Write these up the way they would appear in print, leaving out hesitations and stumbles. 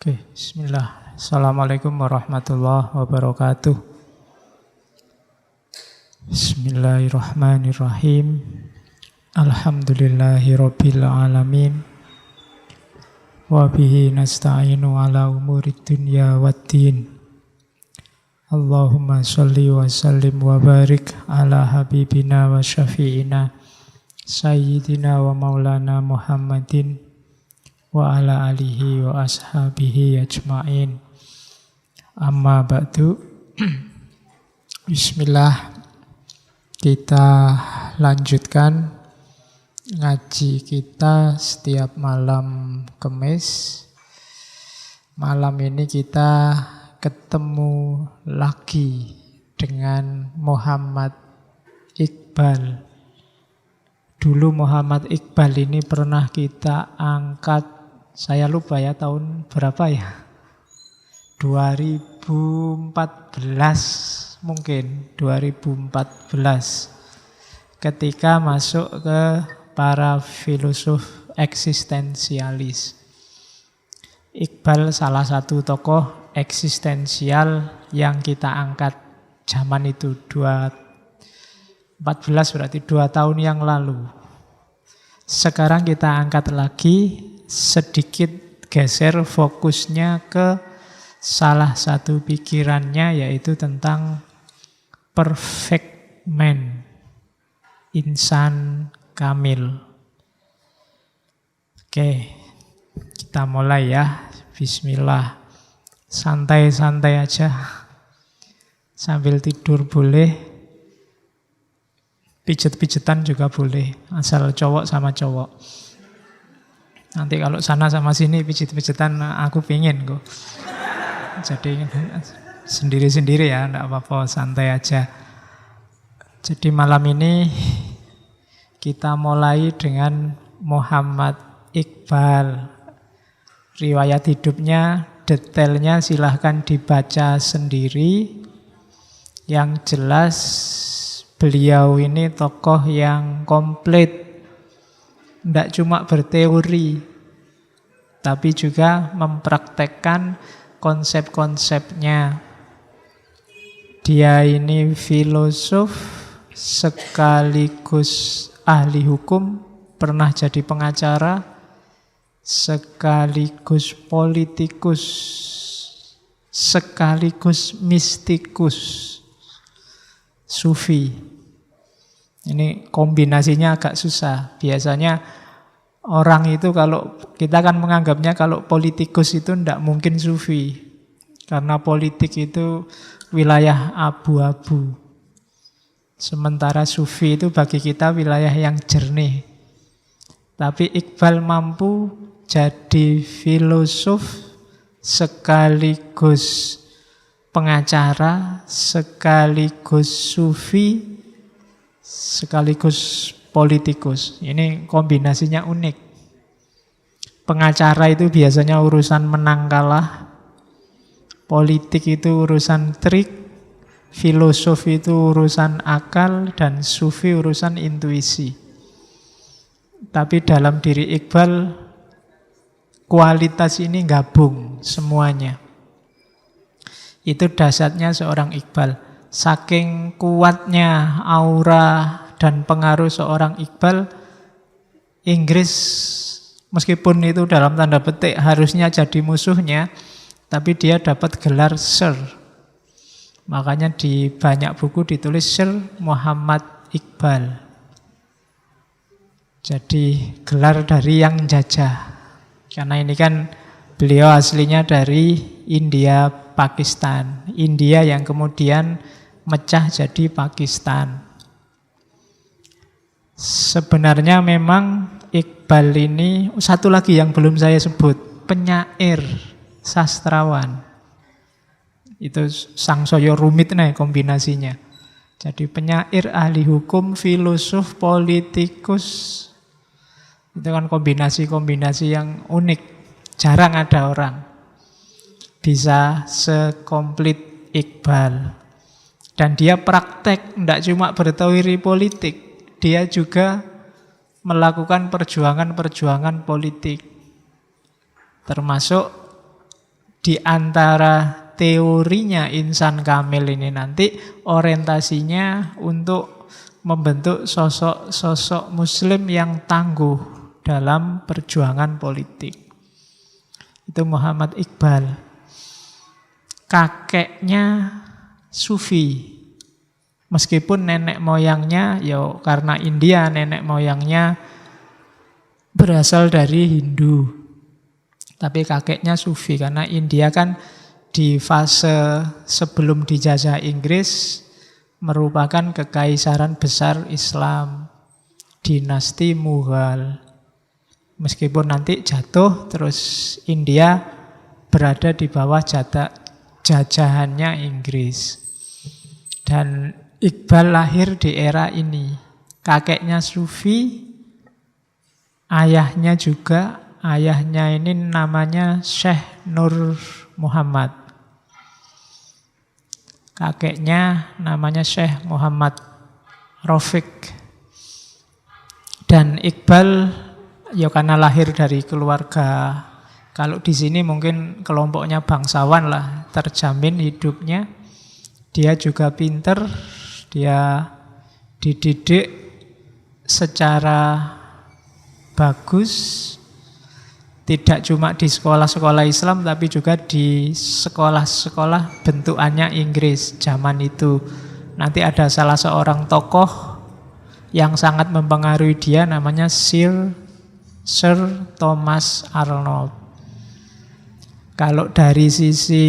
Oke, bismillah. Assalamualaikum warahmatullahi wabarakatuh. Bismillahirrahmanirrahim. Alhamdulillahirabbil alamin. Wa bihi nasta'inu ala umurid dunya waddin. Allahumma shalli wa sallim wa barik ala habibina wa syafi'ina sayyidina wa maulana Muhammadin wa ala alihi wa ashabihi ajma'in. Amma ba'du. Bismillah. Kita lanjutkan ngaji kita setiap malam Kamis. Malam ini kita ketemu lagi dengan Muhammad Iqbal. Dulu Muhammad Iqbal ini pernah kita angkat, saya lupa ya tahun berapa ya, 2014 mungkin, 2014. Ketika masuk ke para filosof eksistensialis. Iqbal salah satu tokoh eksistensial yang kita angkat zaman itu, 14 berarti 2 tahun yang lalu. Sekarang kita angkat lagi, sedikit geser fokusnya ke salah satu pikirannya, yaitu tentang perfect man, insan kamil. Oke, kita mulai ya. Bismillah. Santai-santai aja. Sambil tidur boleh. Pijet-pijetan juga boleh. Asal cowok sama cowok. Nanti kalau sana sama sini pijet-pijetan aku pingin kok. Jadi sendiri-sendiri ya, enggak apa-apa, santai aja. Jadi malam ini kita mulai dengan Muhammad Iqbal. Riwayat hidupnya, detailnya silahkan dibaca sendiri. Yang jelas beliau ini tokoh yang komplit. Tidak cuma berteori, tapi juga mempraktekkan konsep-konsepnya. Dia ini filosof sekaligus ahli hukum, pernah jadi pengacara, sekaligus politikus, sekaligus mistikus, sufi. Ini kombinasinya agak susah. Biasanya orang itu kalau kita kan menganggapnya kalau politikus itu tidak mungkin sufi. Karena politik itu wilayah abu-abu. Sementara sufi itu bagi kita wilayah yang jernih. Tapi Iqbal mampu jadi filosof sekaligus pengacara, sekaligus sufi, sekaligus politikus. Ini kombinasinya unik. Pengacara itu biasanya urusan menang kalah, politik itu urusan trik, filosof itu urusan akal, dan sufi urusan intuisi. Tapi dalam diri Iqbal, kualitas ini gabung semuanya. Itu dasarnya seorang Iqbal. Saking kuatnya aura dan pengaruh seorang Iqbal, Inggris meskipun itu dalam tanda petik harusnya jadi musuhnya, tapi dia dapat gelar Sir. Makanya di banyak buku ditulis Sir Muhammad Iqbal. Jadi gelar dari yang jajah. Karena ini kan beliau aslinya dari India, Pakistan. India yang kemudian mecah jadi Pakistan. Sebenarnya memang Iqbal ini, satu lagi yang belum saya sebut, penyair, sastrawan. Itu sangsaya rumit nih kombinasinya. Jadi penyair, ahli hukum, filosof, politikus. Itu kan kombinasi-kombinasi yang unik. Jarang ada orang bisa sekomplit Iqbal. Dan dia praktek, tidak cuma berteori politik, dia juga melakukan perjuangan-perjuangan politik. Termasuk di antara teorinya insan kamil ini nanti orientasinya untuk membentuk sosok-sosok muslim yang tangguh dalam perjuangan politik. Itu Muhammad Iqbal. Kakeknya Sufi. Meskipun nenek moyangnya, ya karena India, nenek moyangnya berasal dari Hindu. Tapi kakeknya Sufi, karena India kan di fase sebelum dijajah Inggris merupakan kekaisaran besar Islam, dinasti Mughal. Meskipun nanti jatuh, terus India berada di bawah jajahannya Inggris. Dan Iqbal lahir di era ini. Kakeknya Sufi, ayahnya ini namanya Syekh Nur Muhammad. Kakeknya namanya Syekh Muhammad Rafiq. Dan Iqbal ya karena lahir dari keluarga, kalau di sini mungkin kelompoknya bangsawan lah, terjamin hidupnya. Dia juga pinter, dia dididik secara bagus, tidak cuma di sekolah-sekolah Islam, tapi juga di sekolah-sekolah bentukannya Inggris zaman itu. Nanti ada salah seorang tokoh yang sangat mempengaruhi dia, namanya Sir Thomas Arnold. Kalau dari sisi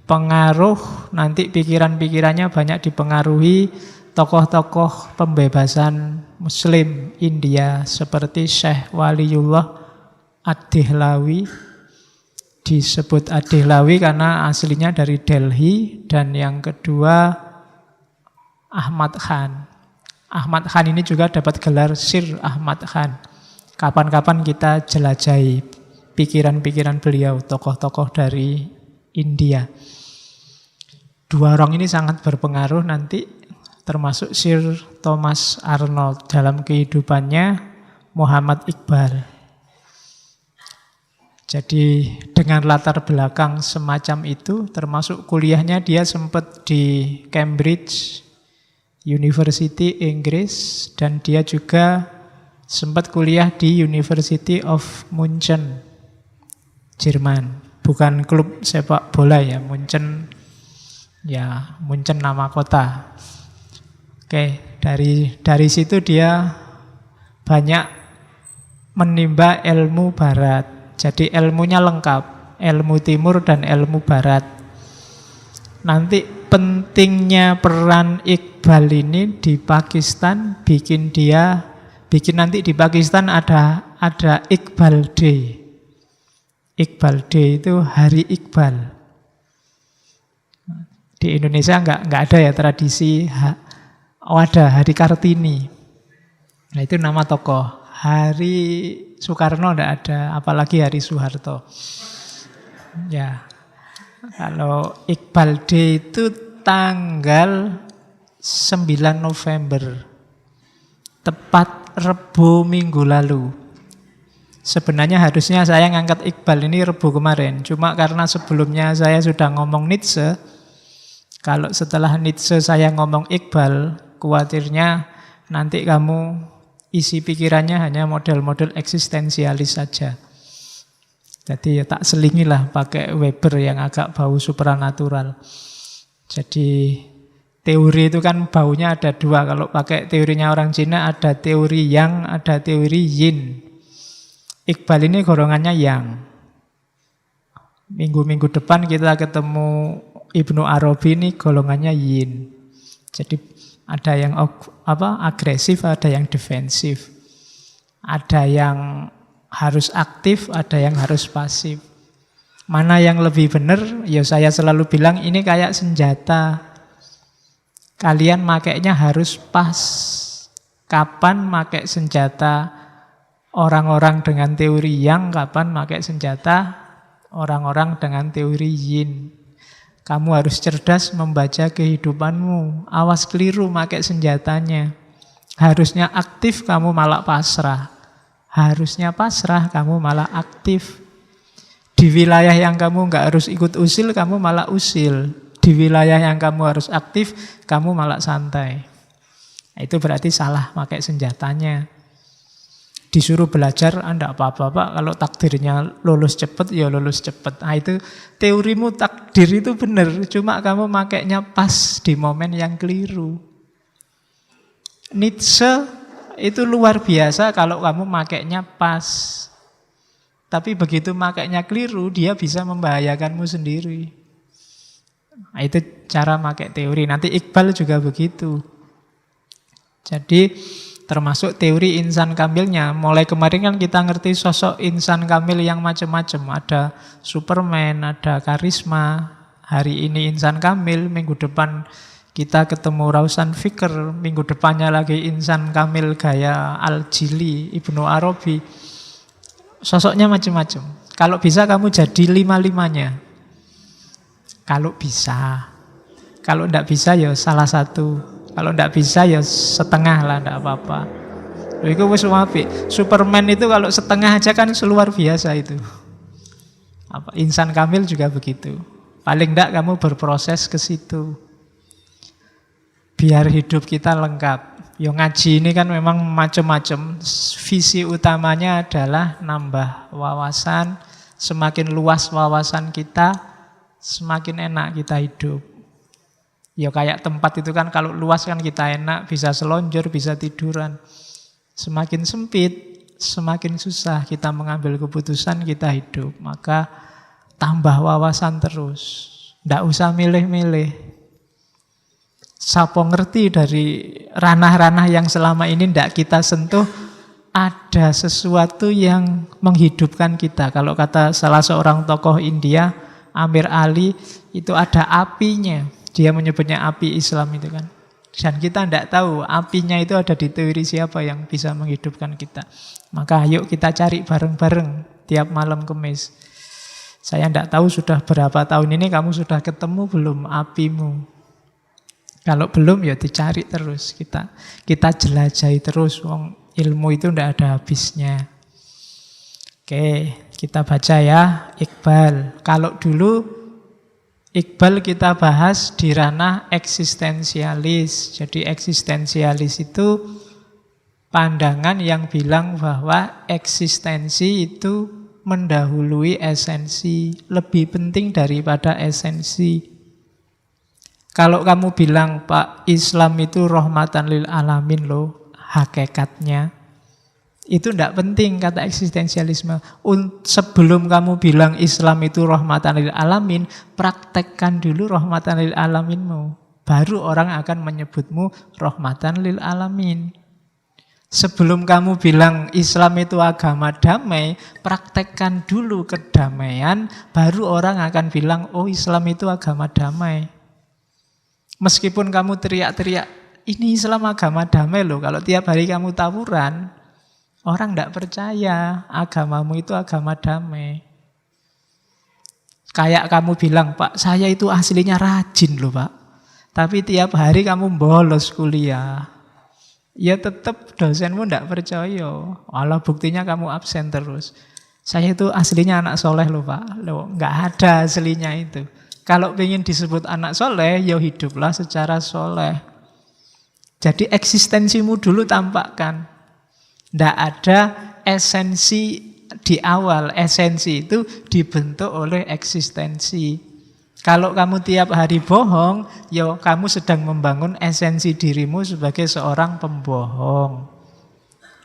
pengaruh, nanti pikiran-pikirannya banyak dipengaruhi tokoh-tokoh pembebasan Muslim India seperti Syekh Waliullah Ad-Dehlawi. Disebut Ad-Dehlawi karena aslinya dari Delhi. Dan yang kedua Ahmad Khan. Ahmad Khan ini juga dapat gelar Sir Ahmad Khan. Kapan-kapan kita jelajahi pikiran-pikiran beliau, tokoh-tokoh dari India. Dua orang ini sangat berpengaruh nanti, termasuk Sir Thomas Arnold dalam kehidupannya Muhammad Iqbal. Jadi dengan latar belakang semacam itu, termasuk kuliahnya dia sempat di Cambridge University Inggris, dan dia juga sempat kuliah di University of München, Jerman. Bukan klub sepak bola ya, München nama kota. Oke, dari situ dia banyak menimba ilmu barat. Jadi ilmunya lengkap, ilmu timur dan ilmu barat. Nanti pentingnya peran Iqbal ini di Pakistan bikin nanti di Pakistan ada Iqbal Day. Iqbal Day itu Hari Iqbal. Di Indonesia nggak ada ya tradisi ada Hari Kartini. Nah itu nama tokoh. Hari Soekarno nggak ada, apalagi Hari Soeharto. Ya, kalau Iqbal Day itu tanggal 9 November, tepat Rebo minggu lalu. Sebenarnya harusnya saya ngangkat Iqbal ini Rebo kemarin, cuma karena sebelumnya saya sudah ngomong Nietzsche. Kalau setelah Nietzsche saya ngomong Iqbal, khawatirnya nanti kamu isi pikirannya hanya model-model eksistensialis saja. Jadi ya tak selingilah pakai Weber yang agak bau supranatural. Jadi teori itu kan baunya ada dua. Kalau pakai teorinya orang Cina ada teori yang, ada teori yin. Iqbal ini golongannya yang. Minggu-minggu depan kita ketemu Ibnu Arabi, ini golongannya yin. Jadi ada yang agresif, ada yang defensif. Ada yang harus aktif, ada yang harus pasif. Mana yang lebih benar? Ya saya selalu bilang ini kayak senjata. Kalian makainya harus pas. Kapan pakai senjata orang-orang dengan teori yang, kapan pakai senjata orang-orang dengan teori yin. Kamu harus cerdas membaca kehidupanmu. Awas keliru pakai senjatanya. Harusnya aktif, kamu malah pasrah. Harusnya pasrah, kamu malah aktif. Di wilayah yang kamu nggak harus ikut usil, kamu malah usil. Di wilayah yang kamu harus aktif, kamu malah santai. Nah, itu berarti salah pakai senjatanya. Disuruh belajar, enggak apa-apa Pak, kalau takdirnya lulus cepet, ya lulus cepet. Nah itu teorimu takdir itu benar, cuma kamu makainya pas di momen yang keliru. Nietzsche itu luar biasa kalau kamu makainya pas. Tapi begitu makainya keliru, dia bisa membahayakanmu sendiri. Nah, itu cara pakai teori. Nanti Iqbal juga begitu. Jadi termasuk teori insan kamilnya. Mulai kemarin kan kita ngerti sosok insan kamil yang macam-macam. Ada Superman, ada karisma. Hari ini insan kamil, minggu depan kita ketemu Rausan Fikr, minggu depannya lagi insan kamil gaya Al-Jili, Ibnu Arabi. Sosoknya macam-macam. Kalau bisa kamu jadi lima-limanya. Kalau bisa. Kalau tidak bisa ya salah satu. Kalau tidak bisa ya setengah lah, tidak apa-apa. Itu wis apik. Superman itu kalau setengah aja kan luar biasa itu. Insan kamil juga begitu. Paling tidak kamu berproses ke situ. Biar hidup kita lengkap. Yo ngaji ini kan memang macam-macam. Visi utamanya adalah nambah wawasan. Semakin luas wawasan kita, semakin enak kita hidup. Ya kayak tempat itu kan kalau luas kan kita enak, bisa selonjor, bisa tiduran. Semakin sempit, semakin susah kita mengambil keputusan, kita hidup. Maka tambah wawasan terus. Nggak usah milih-milih. Siapa ngerti dari ranah-ranah yang selama ini nggak kita sentuh, ada sesuatu yang menghidupkan kita. Kalau kata salah seorang tokoh India, Amir Ali, itu ada apinya. Dia menyebutnya api Islam itu kan. Dan kita tidak tahu apinya itu ada di teori siapa yang bisa menghidupkan kita. Maka yuk kita cari bareng-bareng tiap malam Kamis. Saya tidak tahu sudah berapa tahun ini kamu sudah ketemu belum apimu. Kalau belum ya dicari terus. Kita jelajahi terus. Wong ilmu itu tidak ada habisnya. Oke, kita baca ya Iqbal. Kalau dulu Iqbal kita bahas di ranah eksistensialis. Jadi eksistensialis itu pandangan yang bilang bahwa eksistensi itu mendahului esensi, lebih penting daripada esensi. Kalau kamu bilang Pak, Islam itu rahmatan lil alamin loh, hakikatnya. Itu tidak penting kata eksistensialisme. Sebelum kamu bilang Islam itu rahmatan lil alamin, praktekkan dulu rahmatan lil alaminmu. Baru orang akan menyebutmu rahmatan lil alamin. Sebelum kamu bilang Islam itu agama damai, praktekkan dulu kedamaian, baru orang akan bilang, oh Islam itu agama damai. Meskipun kamu teriak-teriak, ini Islam agama damai loh, kalau tiap hari kamu tawuran, orang tidak percaya agamamu itu agama damai. Kayak kamu bilang, Pak, saya itu aslinya rajin loh Pak. Tapi tiap hari kamu bolos kuliah. Ya tetap dosenmu tidak percaya. Walau buktinya kamu absen terus. Saya itu aslinya anak soleh loh Pak. Loh, nggak ada aslinya itu. Kalau ingin disebut anak soleh, ya hiduplah secara soleh. Jadi eksistensimu dulu tampakkan. Tidak ada esensi di awal. Esensi itu dibentuk oleh eksistensi. Kalau kamu tiap hari bohong, ya kamu sedang membangun esensi dirimu sebagai seorang pembohong.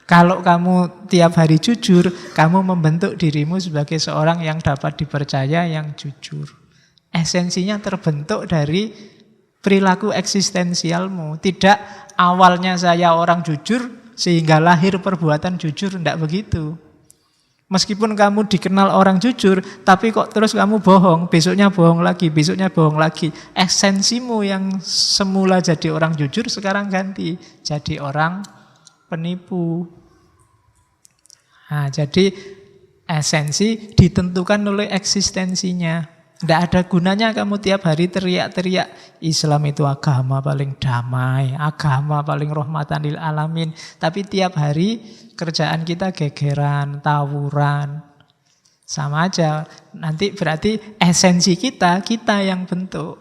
Kalau kamu tiap hari jujur, kamu membentuk dirimu sebagai seorang yang dapat dipercaya, yang jujur. Esensinya terbentuk dari perilaku eksistensialmu. Tidak awalnya saya orang jujur, sehingga lahir perbuatan jujur, tidak begitu. Meskipun kamu dikenal orang jujur, tapi kok terus kamu bohong, besoknya bohong lagi, besoknya bohong lagi. Esensimu yang semula jadi orang jujur, sekarang ganti jadi orang penipu. Nah, jadi esensi ditentukan oleh eksistensinya. Tidak ada gunanya kamu tiap hari teriak-teriak Islam itu agama paling damai, agama paling rahmatan lil alamin. Tapi tiap hari kerjaan kita gegeran, tawuran. Sama aja. Nanti berarti esensi kita yang bentuk.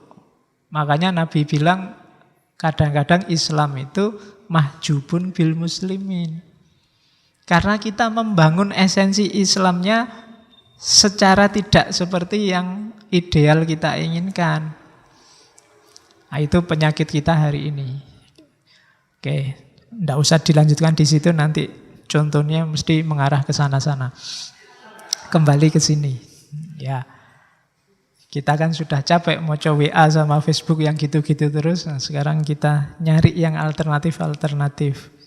Makanya Nabi bilang kadang-kadang Islam itu mahjubun bil muslimin. Karena kita membangun esensi Islamnya secara tidak seperti yang ideal kita inginkan. Nah, itu penyakit kita hari ini. Oke, enggak usah dilanjutkan di situ, nanti contohnya mesti mengarah ke sana-sana. Kembali ke sini. Ya. Kita kan sudah capek mau coba WA sama Facebook yang gitu-gitu terus. Nah, sekarang kita nyari yang alternatif-alternatif.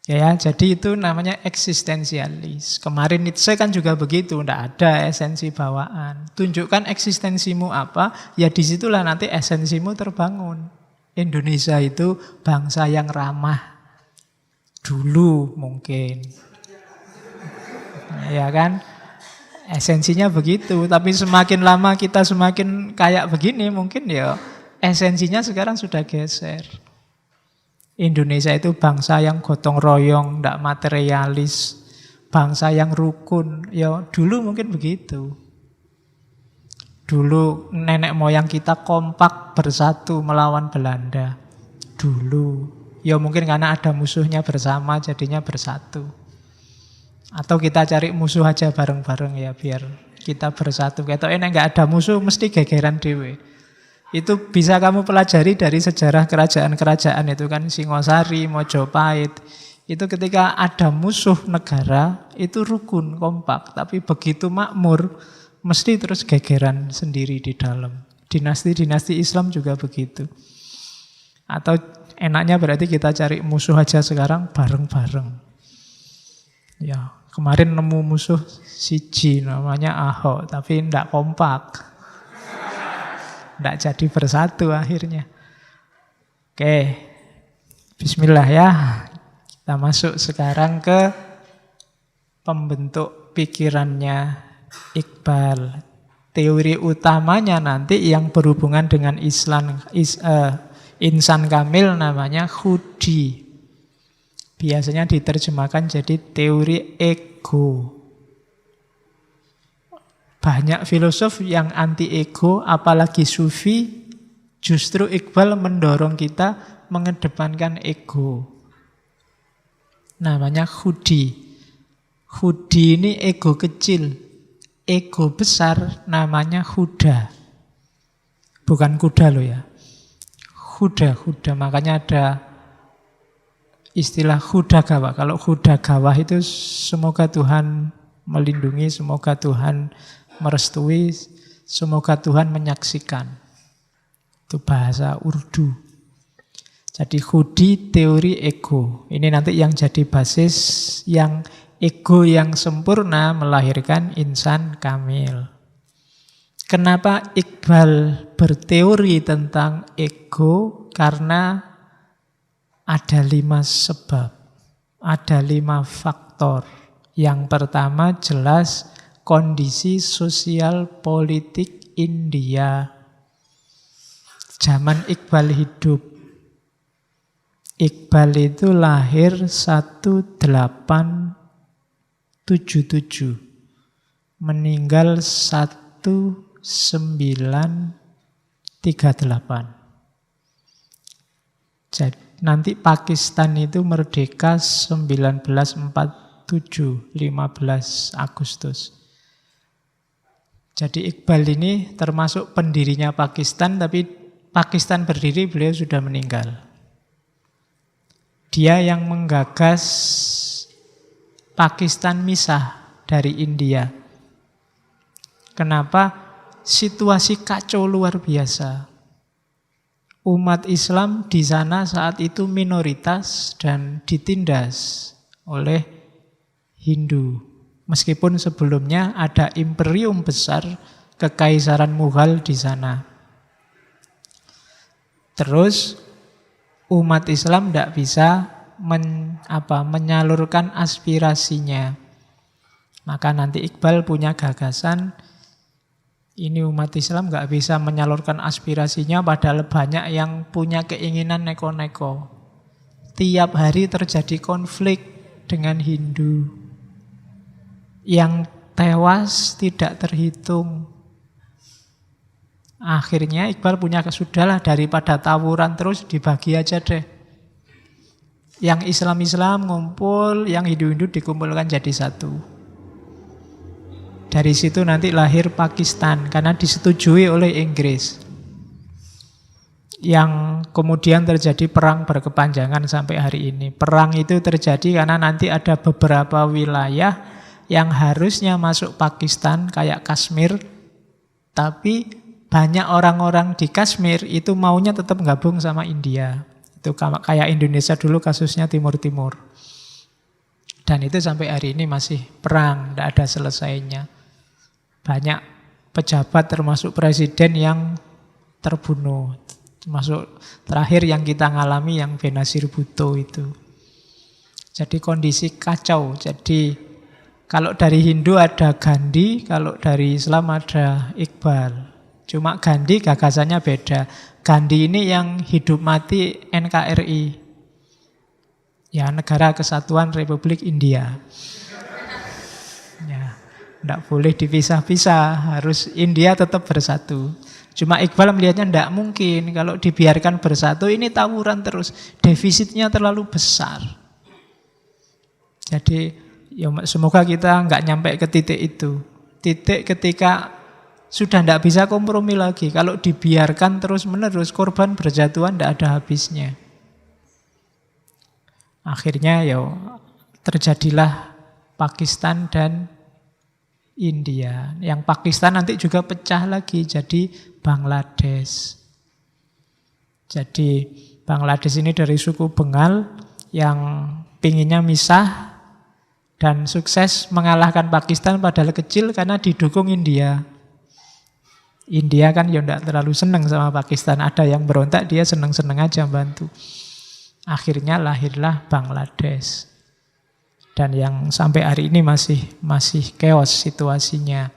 Ya, jadi itu namanya eksistensialis. Kemarin Nietzsche kan juga begitu, tidak ada esensi bawaan. Tunjukkan eksistensimu apa, ya disitulah nanti esensimu terbangun. Indonesia itu bangsa yang ramah. Dulu mungkin. Ya kan? Esensinya begitu, tapi semakin lama kita semakin kayak begini, mungkin ya esensinya sekarang sudah geser. Indonesia itu bangsa yang gotong royong, tidak materialis, bangsa yang rukun. Ya dulu mungkin begitu. Dulu nenek moyang kita kompak bersatu melawan Belanda. Dulu. Ya mungkin karena ada musuhnya bersama jadinya bersatu. Atau kita cari musuh aja bareng-bareng ya biar kita bersatu. Kalau ini nggak ada musuh mesti gegeran dewe. Itu bisa kamu pelajari dari sejarah kerajaan-kerajaan itu kan, Singosari, Mojopahit. Itu ketika ada musuh negara itu rukun, kompak. Tapi begitu makmur mesti terus gegeran sendiri di dalam. Dinasti-dinasti Islam juga begitu. Atau enaknya berarti kita cari musuh aja sekarang bareng-bareng. Ya, kemarin nemu musuh siji namanya Ahok, tapi ndak kompak. Ndak jadi bersatu akhirnya. Oke, bismillah ya. Kita masuk sekarang ke pembentuk pikirannya Iqbal. Teori utamanya nanti yang berhubungan dengan insan kamil namanya Hudi. Biasanya diterjemahkan jadi teori ego. Banyak filosof yang anti ego, apalagi sufi, justru Iqbal mendorong kita mengedepankan ego. Namanya Hudi. Hudi ini ego kecil. Ego besar namanya Huda. Bukan kuda loh ya. Huda. Makanya ada istilah Hudagawa. Kalau Hudagawa itu semoga Tuhan melindungi, semoga Tuhan merestui, semoga Tuhan menyaksikan. Itu bahasa Urdu. Jadi Hudi teori ego. Ini nanti yang jadi basis, yang ego yang sempurna melahirkan insan kamil. Kenapa Iqbal berteori tentang ego? Karena ada 5 sebab, ada 5 faktor. Yang pertama jelas kondisi sosial politik India. Zaman Iqbal hidup. Iqbal itu lahir 1877. Meninggal 1938. Jadi nanti Pakistan itu merdeka 1947, 15 Agustus. Jadi Iqbal ini termasuk pendirinya Pakistan, tapi Pakistan berdiri beliau sudah meninggal. Dia yang menggagas Pakistan misah dari India. Kenapa? Situasi kacau luar biasa. Umat Islam di sana saat itu minoritas dan ditindas oleh Hindu. Meskipun sebelumnya ada imperium besar, Kekaisaran Mughal di sana. Terus umat Islam tidak bisa menyalurkan aspirasinya. Maka nanti Iqbal punya gagasan, ini umat Islam nggak bisa menyalurkan aspirasinya, padahal banyak yang punya keinginan neko-neko. Tiap hari terjadi konflik dengan Hindu. Yang tewas tidak terhitung. Akhirnya Iqbal punya sudahlah, daripada tawuran terus dibagi aja deh. Yang Islam-Islam ngumpul, yang Hindu-Hindu dikumpulkan jadi satu. Dari situ nanti lahir Pakistan karena disetujui oleh Inggris. Yang kemudian terjadi perang berkepanjangan sampai hari ini. Perang itu terjadi karena nanti ada beberapa wilayah yang harusnya masuk Pakistan kayak Kashmir, tapi banyak orang-orang di Kashmir itu maunya tetap gabung sama India. Itu kayak Indonesia dulu kasusnya Timur Timur. Dan itu sampai hari ini masih perang, tidak ada selesainya. Banyak pejabat termasuk presiden yang terbunuh. Termasuk terakhir yang kita ngalami yang Benazir Bhutto itu. Jadi kondisi kacau. Jadi kalau dari Hindu ada Gandhi, kalau dari Islam ada Iqbal. Cuma Gandhi gagasannya beda. Gandhi ini yang hidup mati NKRI. Ya, Negara Kesatuan Republik India. Ya, tidak boleh dipisah-pisah, harus India tetap bersatu. Cuma Iqbal melihatnya tidak mungkin, kalau dibiarkan bersatu ini tawuran terus, defisitnya terlalu besar. Jadi ya semoga kita nggak nyampe ke titik itu. Titik ketika sudah tidak bisa kompromi lagi. Kalau dibiarkan terus-menerus, korban berjatuhan tidak ada habisnya. Akhirnya ya terjadilah Pakistan dan India. Yang Pakistan nanti juga pecah lagi jadi Bangladesh. Jadi Bangladesh ini dari suku Bengal yang pinginnya misah dan sukses mengalahkan Pakistan padahal kecil karena didukung India. India kan ya tidak terlalu senang sama Pakistan. Ada yang berontak, dia senang-senang aja bantu. Akhirnya lahirlah Bangladesh. Dan yang sampai hari ini masih chaos situasinya.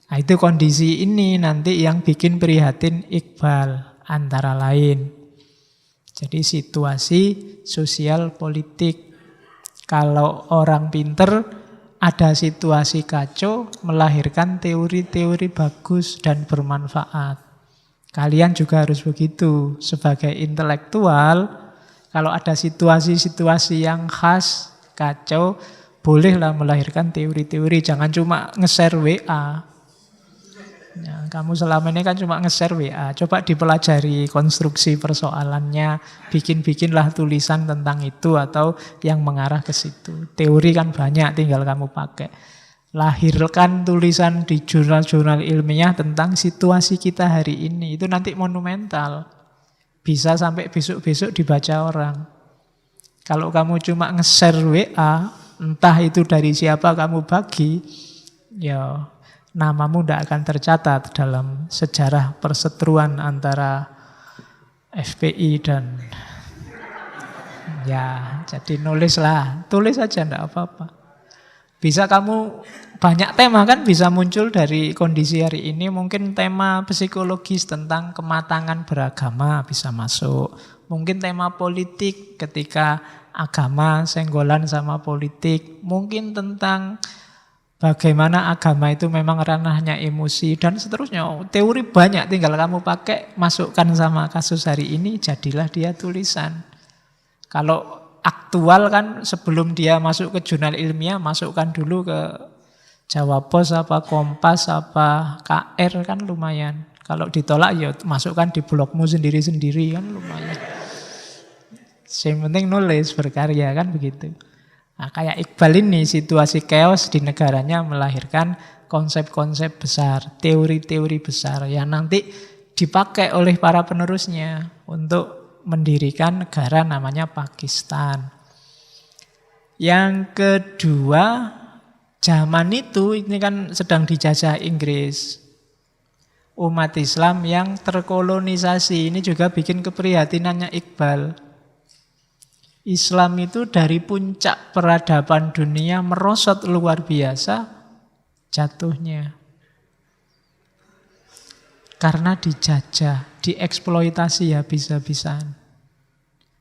Nah, itu kondisi ini nanti yang bikin prihatin Iqbal antara lain. Jadi situasi sosial politik. Kalau orang pinter ada situasi kacau melahirkan teori-teori bagus dan bermanfaat. Kalian juga harus begitu sebagai intelektual. Kalau ada situasi-situasi yang khas kacau, bolehlah melahirkan teori-teori. Jangan cuma nge-share WA. Ya, kamu selama ini kan cuma nge-share WA. Coba dipelajari konstruksi persoalannya, bikin-bikinlah tulisan tentang itu atau yang mengarah ke situ. Teori kan banyak, tinggal kamu pakai. Lahirkan tulisan di jurnal-jurnal ilmiah tentang situasi kita hari ini. Itu nanti monumental. Bisa sampai besok-besok dibaca orang. Kalau kamu cuma nge-share WA, entah itu dari siapa kamu bagi, ya namamu tidak akan tercatat dalam sejarah perseteruan antara FPI dan ya, jadi nulislah, tulis aja tidak apa-apa. Bisa kamu banyak tema kan bisa muncul dari kondisi hari ini. Mungkin tema psikologis tentang kematangan beragama bisa masuk. Mungkin tema politik ketika agama senggolan sama politik. Mungkin tentang bagaimana agama itu memang ranahnya emosi dan seterusnya. Teori banyak, tinggal kamu pakai, masukkan sama kasus hari ini, jadilah dia tulisan. Kalau aktual kan sebelum dia masuk ke jurnal ilmiah, masukkan dulu ke Jawa Pos apa Kompas apa KR kan lumayan. Kalau ditolak ya masukkan di blogmu sendiri-sendiri kan lumayan. Yang penting nulis, berkarya kan begitu. Nah, kayak Iqbal ini situasi chaos di negaranya melahirkan konsep-konsep besar, teori-teori besar yang nanti dipakai oleh para penerusnya untuk mendirikan negara namanya Pakistan. Yang kedua, zaman itu ini kan sedang dijajah Inggris. Umat Islam yang terkolonisasi ini juga bikin keprihatinannya Iqbal. Islam itu dari puncak peradaban dunia merosot luar biasa jatuhnya. Karena dijajah, dieksploitasi habis-habisan.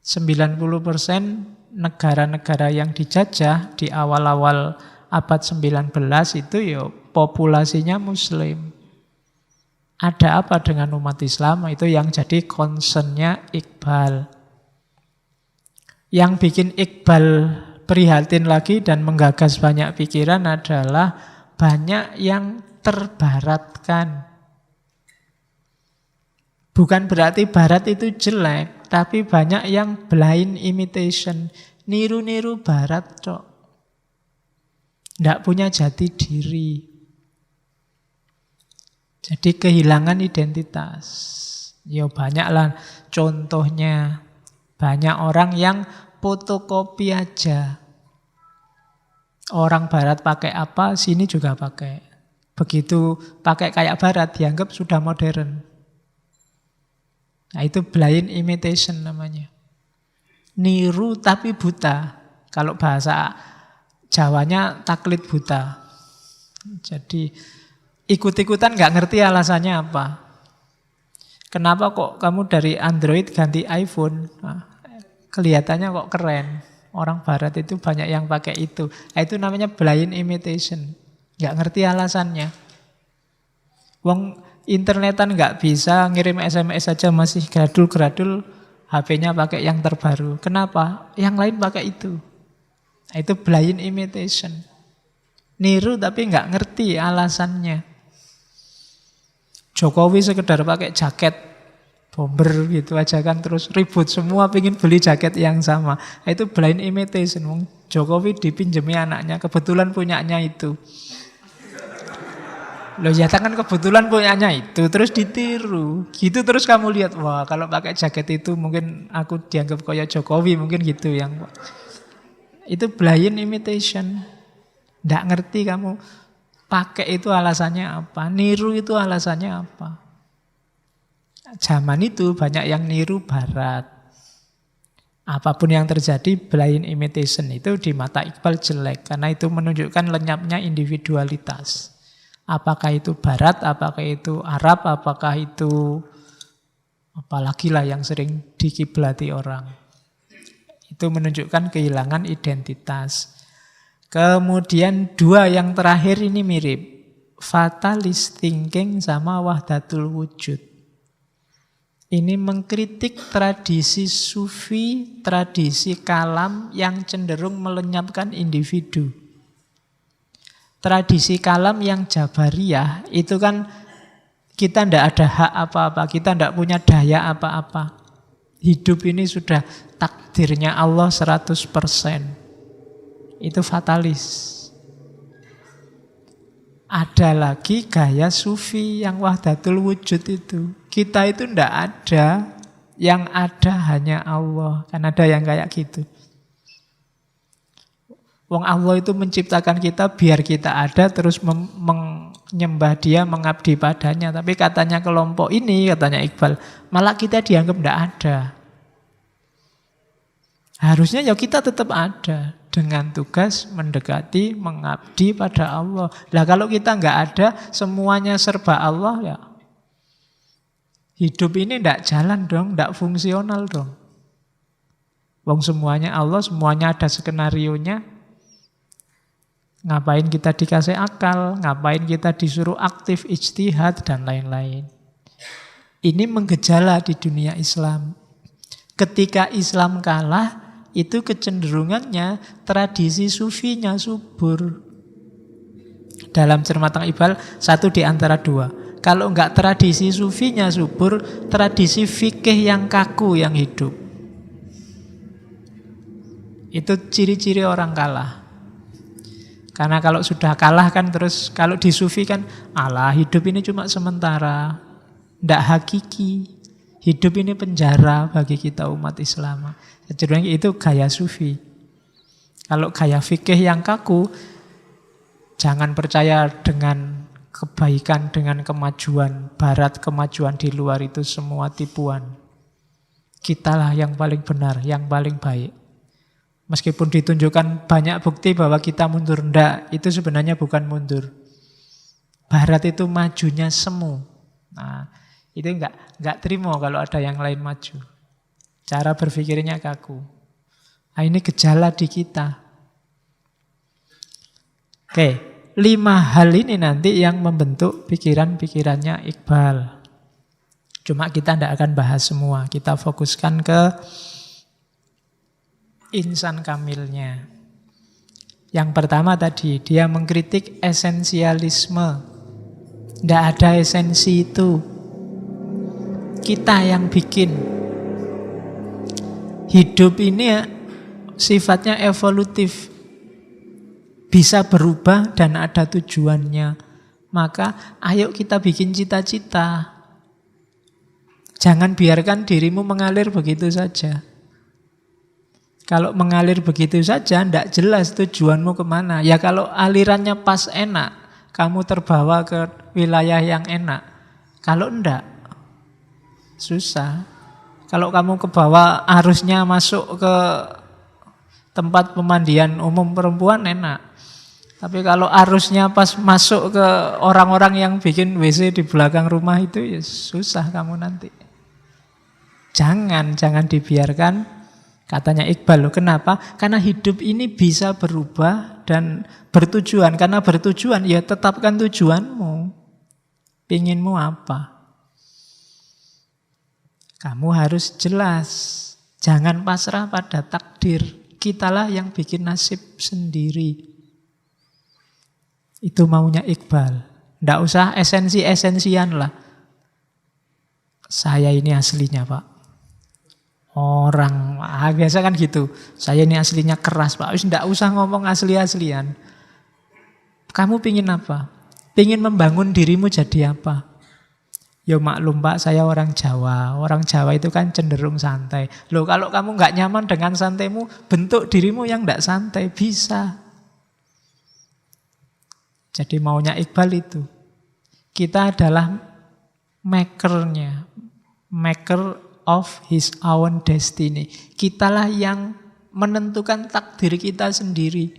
90% negara-negara yang dijajah di awal-awal abad 19 itu ya populasinya Muslim. Ada apa dengan umat Islam? Itu yang jadi concernnya Iqbal. Yang bikin Iqbal prihatin lagi dan menggagas banyak pikiran adalah banyak yang terbaratkan. Bukan berarti barat itu jelek, tapi banyak yang blind imitation. Niru-niru barat, cok. Nggak punya jati diri. Jadi kehilangan identitas. Ya banyaklah contohnya. Banyak orang yang fotokopi aja. Orang barat pakai apa, sini juga pakai. Begitu pakai kayak barat, dianggap sudah modern. Nah itu blind imitation namanya. Niru tapi buta. Kalau bahasa Jawanya taklid buta. Jadi ikut-ikutan nggak ngerti alasannya apa. Kenapa kok kamu dari Android ganti iPhone? Nah, kelihatannya kok keren. Orang barat itu banyak yang pakai itu. Nah, itu namanya blind imitation. Nggak ngerti alasannya. Wong internetan nggak bisa, ngirim SMS saja masih gradul-gradul, HP-nya pakai yang terbaru. Kenapa? Yang lain pakai itu. Nah, itu blind imitation. Niru tapi nggak ngerti alasannya. Jokowi sekedar pakai jaket bomber gitu aja kan terus ribut semua pengen beli jaket yang sama. Nah, itu blind imitation. Jokowi dipinjemi anaknya, kebetulan punyanya itu. Loh ya kan kebetulan punyanya itu, terus ditiru. Gitu terus kamu lihat, wah kalau pakai jaket itu mungkin aku dianggap kayak Jokowi, mungkin gitu yang. Itu blind imitation. Nggak ngerti kamu pakai itu alasannya apa, niru itu alasannya apa. Zaman itu banyak yang niru barat. Apapun yang terjadi, blind imitation itu di mata Iqbal jelek. Karena itu menunjukkan lenyapnya individualitas. Apakah itu barat, apakah itu Arab, apakah itu apalagi lah yang sering dikiblati orang. Itu menunjukkan kehilangan identitas. Kemudian dua yang terakhir ini mirip. Fatalist thinking sama wahdatul wujud. Ini mengkritik tradisi sufi, tradisi kalam yang cenderung melenyapkan individu. Tradisi kalam yang jabariyah itu kan kita tidak ada hak apa-apa, kita tidak punya daya apa-apa. Hidup ini sudah takdirnya Allah 100%. Itu fatalis. Ada lagi gaya sufi yang wahdatul wujud itu. Kita itu tidak ada, yang ada hanya Allah. Kan ada yang kayak gitu. Wong Allah itu menciptakan kita biar kita ada, terus menyembah dia, mengabdi padanya. Tapi katanya kelompok ini, katanya Iqbal, malah kita dianggap tidak ada. Harusnya ya kita tetap ada dengan tugas mendekati, mengabdi pada Allah. Lah kalau kita nggak ada, semuanya serba Allah ya. Hidup ini tidak jalan dong, tidak fungsional dong. Wong semuanya Allah, semuanya ada skenarionya. Ngapain kita dikasih akal, ngapain kita disuruh aktif ijtihad dan lain-lain. Ini menggejala di dunia Islam. Ketika Islam kalah, itu kecenderungannya tradisi sufinya subur. Dalam cermatan Iqbal, satu di antara dua. Kalau enggak tradisi sufinya subur, tradisi fikih yang kaku yang hidup. Itu ciri-ciri orang kalah. Karena kalau sudah kalah kan terus, kalau di sufi kan, alah hidup ini cuma sementara, enggak hakiki. Hidup ini penjara bagi kita umat Islam. Jadi itu gaya sufi. Kalau gaya fikih yang kaku, jangan percaya dengan kebaikan, dengan kemajuan barat, kemajuan di luar itu semua tipuan. Kitalah yang paling benar, yang paling baik. Meskipun ditunjukkan banyak bukti bahwa kita mundur, enggak, itu sebenarnya bukan mundur. Barat itu majunya semu. Nah, itu enggak terima kalau ada yang lain maju. Cara berpikirnya kaku. Nah, ini gejala di kita. Oke, 5 hal ini nanti yang membentuk pikiran-pikirannya Iqbal. Cuma kita tidak akan bahas semua. Kita fokuskan ke insan kamilnya. Yang pertama tadi, dia mengkritik esensialisme. Tidak ada esensi itu. Kita yang bikin. Hidup ini ya, sifatnya evolutif. Bisa berubah dan ada tujuannya. Maka ayo kita bikin cita-cita. Jangan biarkan dirimu mengalir begitu saja. Kalau mengalir begitu saja, tidak jelas tujuanmu kemana. Ya kalau alirannya pas enak, kamu terbawa ke wilayah yang enak. Kalau enggak, susah. Kalau kamu kebawa arusnya masuk ke tempat pemandian umum perempuan, enak. Tapi kalau arusnya pas masuk ke orang-orang yang bikin WC di belakang rumah itu, ya susah kamu nanti. Jangan dibiarkan, katanya Iqbal. Loh, kenapa? Karena hidup ini bisa berubah dan bertujuan. Karena bertujuan, ya tetapkan tujuanmu. Pinginmu apa? Kamu harus jelas. Jangan pasrah pada takdir. Kitalah yang bikin nasib sendiri. Itu maunya Iqbal. Tidak usah esensi-esensian lah. Saya ini aslinya Pak. Orang biasa kan gitu. Saya ini aslinya keras Pak. Tidak usah ngomong asli-aslian. Kamu pingin apa? Pingin membangun dirimu jadi apa? Ya maklum Pak, saya orang Jawa. Orang Jawa itu kan cenderung santai. Loh kalau kamu nggak nyaman dengan santaimu, bentuk dirimu yang nggak santai. Bisa. Jadi maunya Iqbal itu. Kita adalah makernya. Maker of his own destiny. Kitalah yang menentukan takdir kita sendiri.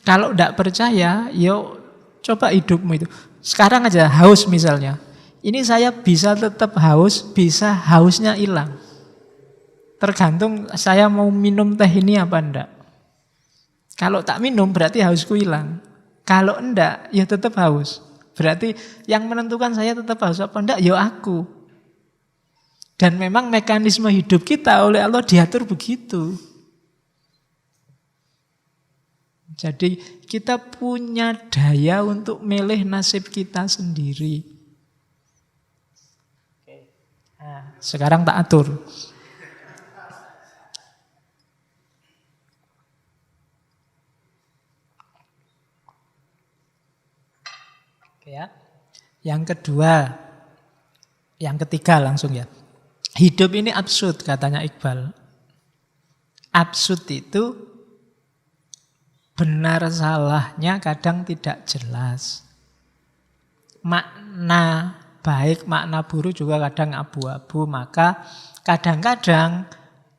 Kalau tidak percaya, yuk coba hidupmu itu. Sekarang aja haus misalnya. Ini saya bisa tetap haus, bisa hausnya hilang. Tergantung saya mau minum teh ini apa enggak. Kalau tak minum berarti hausku hilang. Kalau enggak, ya tetap haus. Berarti yang menentukan saya tetap haus apa enggak, ya aku. Dan memang mekanisme hidup kita oleh Allah diatur begitu. Jadi kita punya daya untuk milih nasib kita sendiri. Nah, sekarang tak atur. Ya. Yang kedua, yang ketiga langsung ya. Hidup ini absurd katanya Iqbal. Absurd itu benar salahnya kadang tidak jelas. Makna baik, makna buruk juga kadang abu-abu. Maka kadang-kadang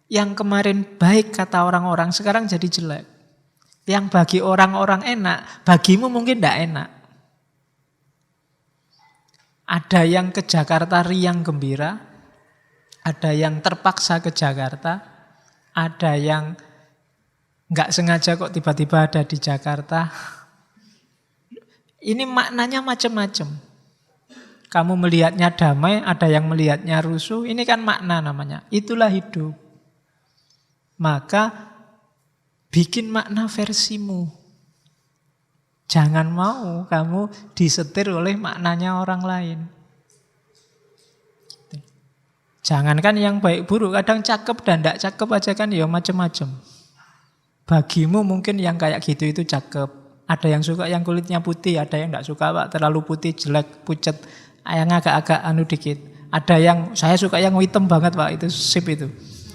yang kemarin baik kata orang-orang sekarang jadi jelek. Yang bagi orang-orang enak, bagimu mungkin tidak enak. Ada yang ke Jakarta riang gembira, ada yang terpaksa ke Jakarta, ada yang nggak sengaja kok tiba-tiba ada di Jakarta. Ini maknanya macam-macam. Kamu melihatnya damai, ada yang melihatnya rusuh, ini kan makna namanya. Itulah hidup. Maka bikin makna versimu. Jangan mau kamu disetir oleh maknanya orang lain. Jangankan yang baik buruk, kadang cakep dan tidak cakep aja kan ya macam-macam. Bagimu mungkin yang kayak gitu itu cakep. Ada yang suka yang kulitnya putih, ada yang tidak suka Pak, terlalu putih, jelek, pucet, yang agak-agak anu dikit. Ada yang saya suka yang hitam banget Pak, itu sip itu.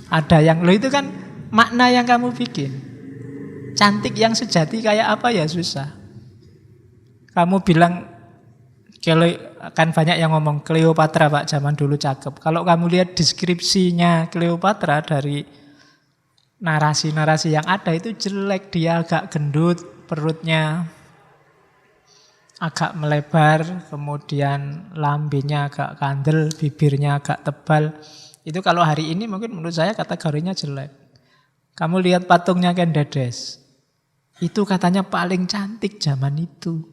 Ada yang lo itu kan makna yang kamu bikin. Cantik yang sejati kayak apa ya susah. Kamu bilang, kan banyak yang ngomong Cleopatra Pak zaman dulu cakep. Kalau kamu lihat deskripsinya Cleopatra dari narasi-narasi yang ada itu jelek. Dia agak gendut, perutnya agak melebar, kemudian lambenya agak kandel, bibirnya agak tebal. Itu kalau hari ini mungkin menurut saya kategorinya jelek. Kamu lihat patungnya Ken Dedes. Itu katanya paling cantik zaman itu.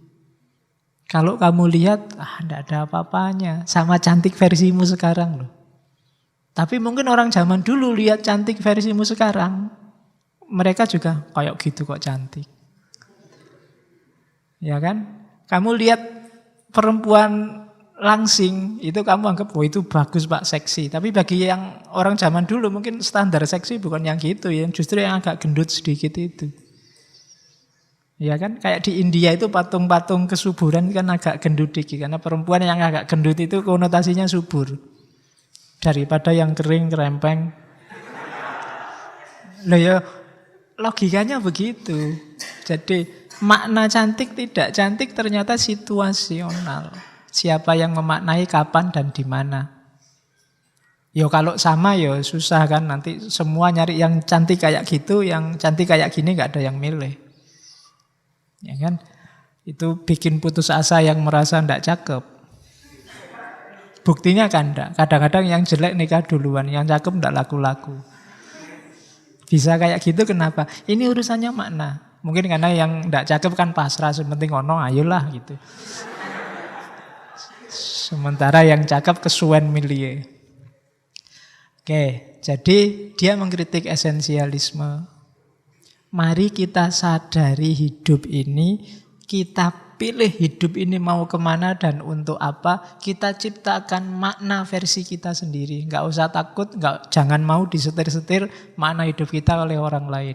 Kalau kamu lihat, enggak ada apa-apanya. Sama cantik versimu sekarang loh. Tapi mungkin orang zaman dulu lihat cantik versimu sekarang, mereka juga kayak gitu kok cantik. Ya kan? Kamu lihat perempuan langsing, itu kamu anggap, oh itu bagus Pak, seksi. Tapi bagi yang orang zaman dulu mungkin standar seksi bukan yang gitu, yang justru yang agak gendut sedikit itu. Ya kan, kayak di India itu patung-patung kesuburan kan agak gendut dikit. Karena perempuan yang agak gendut itu konotasinya subur. Daripada yang kering, kerempeng. Loh ya, logikanya begitu. Jadi makna cantik tidak cantik ternyata situasional. Siapa yang memaknai kapan dan di mana. Ya kalau sama ya susah kan. Nanti semua nyari yang cantik kayak gitu, yang cantik kayak gini gak ada yang milih. Ya kan? Itu bikin putus asa yang merasa ndak cakep. Buktinya kan ndak. Kadang-kadang yang jelek nikah duluan, yang cakep ndak laku-laku. Bisa kayak gitu kenapa? Ini urusannya makna. Mungkin karena yang ndak cakep kan pasrah, sementing ono ayolah gitu. Sementara yang cakep kesuwen milih. Oke, jadi dia mengkritik esensialisme. Mari kita sadari hidup ini, kita pilih hidup ini mau kemana dan untuk apa. Kita ciptakan makna versi kita sendiri. Nggak usah takut, jangan mau disetir-setir makna hidup kita oleh orang lain.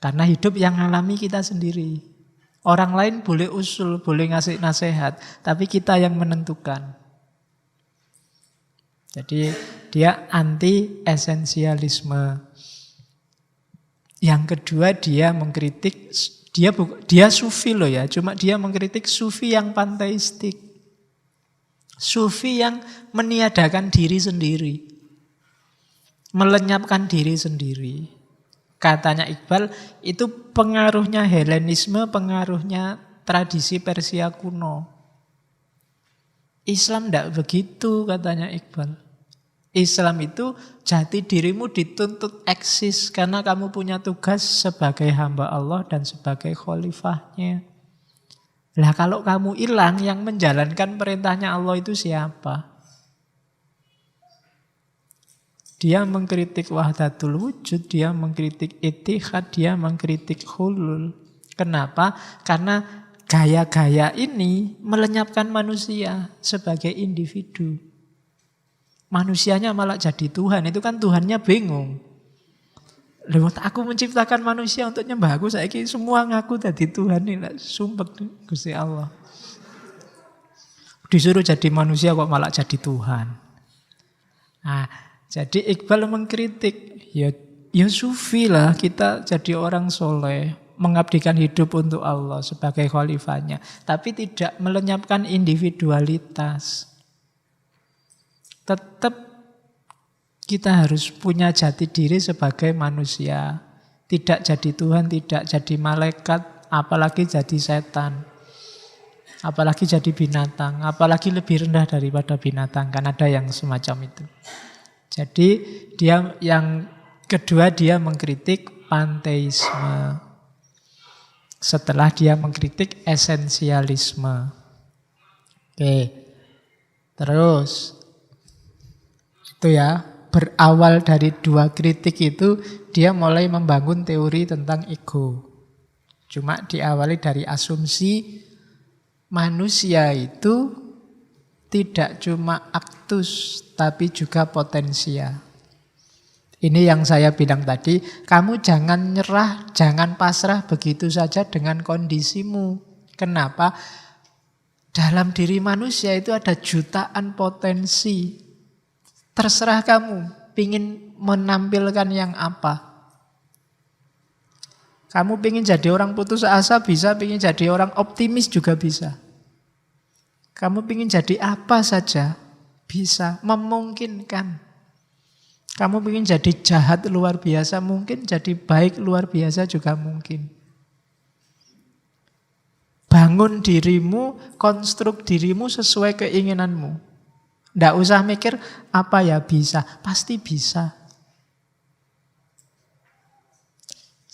Karena hidup yang alami kita sendiri. Orang lain boleh usul, boleh ngasih nasihat, tapi kita yang menentukan. Jadi dia anti esensialisme. Yang kedua dia mengkritik, dia sufi loh ya, cuma dia mengkritik sufi yang panteistik. Sufi yang meniadakan diri sendiri. Melenyapkan diri sendiri. Katanya Iqbal, itu pengaruhnya Helenisme, pengaruhnya tradisi Persia kuno. Islam tidak begitu katanya Iqbal. Islam itu jati dirimu dituntut eksis karena kamu punya tugas sebagai hamba Allah dan sebagai khalifahnya. Lah kalau kamu hilang, yang menjalankan perintahnya Allah itu siapa? Dia mengkritik wahdatul wujud, dia mengkritik ittihad, dia mengkritik hulul. Kenapa? Karena gaya-gaya ini melenyapkan manusia sebagai individu. Manusianya malah jadi Tuhan. Itu kan Tuhannya bingung. Lewat aku menciptakan manusia untuk nyembah aku, saya semua ngaku jadi Tuhan ini. Sumpah Gusti Allah. Disuruh jadi manusia kok malah jadi Tuhan. Nah, jadi Iqbal mengkritik. Ya sufi lah, kita jadi orang soleh. Mengabdikan hidup untuk Allah sebagai khalifahnya. Tapi tidak melenyapkan individualitas. Tetap kita harus punya jati diri sebagai manusia. Tidak jadi Tuhan, tidak jadi malaikat, apalagi jadi setan. Apalagi jadi binatang, apalagi lebih rendah daripada binatang. Kan ada yang semacam itu. Jadi dia yang kedua dia mengkritik panteisme. Setelah dia mengkritik esensialisme. Oke. Terus itu ya, berawal dari dua kritik itu dia mulai membangun teori tentang ego. Cuma diawali dari asumsi manusia itu tidak cuma aktus tapi juga potensia. Ini yang saya bilang tadi, kamu jangan nyerah, jangan pasrah begitu saja dengan kondisimu. Kenapa? Dalam diri manusia itu ada jutaan potensi. Terserah kamu, pingin menampilkan yang apa. Kamu pingin jadi orang putus asa bisa, pingin jadi orang optimis juga bisa. Kamu pingin jadi apa saja bisa, memungkinkan. Kamu pingin jadi jahat luar biasa mungkin, jadi baik luar biasa juga mungkin. Bangun dirimu, konstruk dirimu sesuai keinginanmu. Nggak usah mikir apa ya bisa, pasti bisa.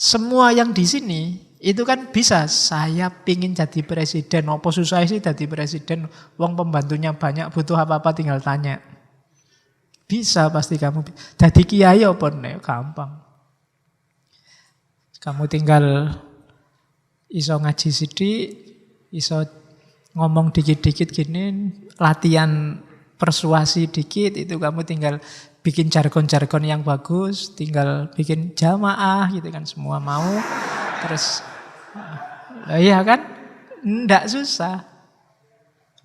Semua yang di sini itu kan bisa, saya pingin jadi presiden, apa susah sih jadi presiden, wong pembantunya banyak, butuh apa-apa tinggal tanya. Bisa pasti kamu. Jadi kiai apa nek gampang. Kamu tinggal iso ngaji sidik, iso ngomong dikit-dikit gini, latihan persuasi dikit, itu kamu tinggal bikin jargon-jargon yang bagus, tinggal bikin jamaah gitu kan, semua mau. Terus, iya kan, ndak susah.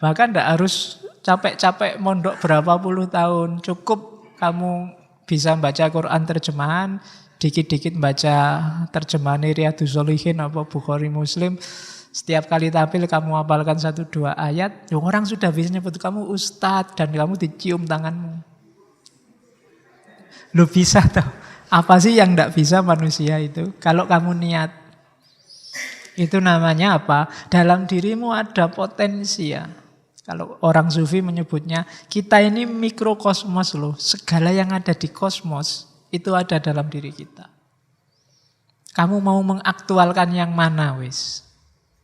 Bahkan ndak harus capek-capek mondok berapa puluh tahun. Cukup kamu bisa baca Quran terjemahan, dikit-dikit baca terjemahan Riyadhus Shalihin apa Bukhari Muslim. Setiap kali tampil kamu hafalkan 1-2 ayat, orang sudah bisa nyebut kamu ustadz dan kamu dicium tanganmu. Lu bisa tau. Apa sih yang tidak bisa manusia itu? Kalau kamu niat. Itu namanya apa? Dalam dirimu ada potensi ya. Kalau orang sufi menyebutnya, kita ini mikrokosmos loh. Segala yang ada di kosmos, itu ada dalam diri kita. Kamu mau mengaktualkan yang mana wis?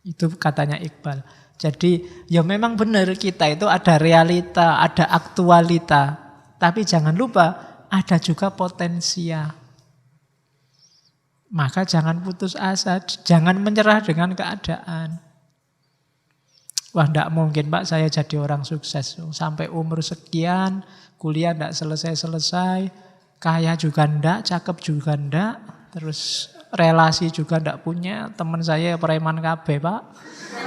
Itu katanya Iqbal. Jadi ya memang benar kita itu ada realita, ada aktualita. Tapi jangan lupa, ada juga potensia. Maka jangan putus asa, jangan menyerah dengan keadaan. Wah, enggak mungkin Pak saya jadi orang sukses. Sampai umur sekian, kuliah enggak selesai-selesai, kaya juga enggak, cakep juga enggak, terus relasi juga enggak punya, teman saya preman kabeh Pak.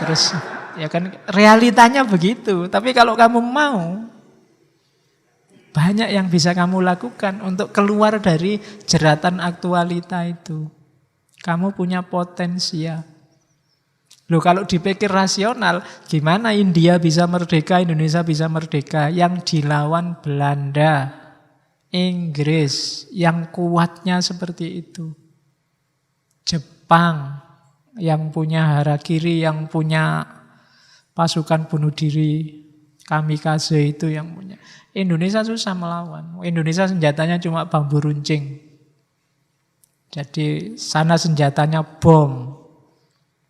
Terus ya kan realitanya begitu. Tapi kalau kamu mau, banyak yang bisa kamu lakukan untuk keluar dari jeratan aktualita itu. Kamu punya potensi ya. Loh kalau dipikir rasional, gimana India bisa merdeka, Indonesia bisa merdeka? Yang dilawan Belanda, Inggris, yang kuatnya seperti itu. Jepang, yang punya harakiri, yang punya pasukan bunuh diri, kamikaze itu yang punya. Indonesia susah melawan. Indonesia senjatanya cuma bambu runcing. Jadi sana senjatanya bom.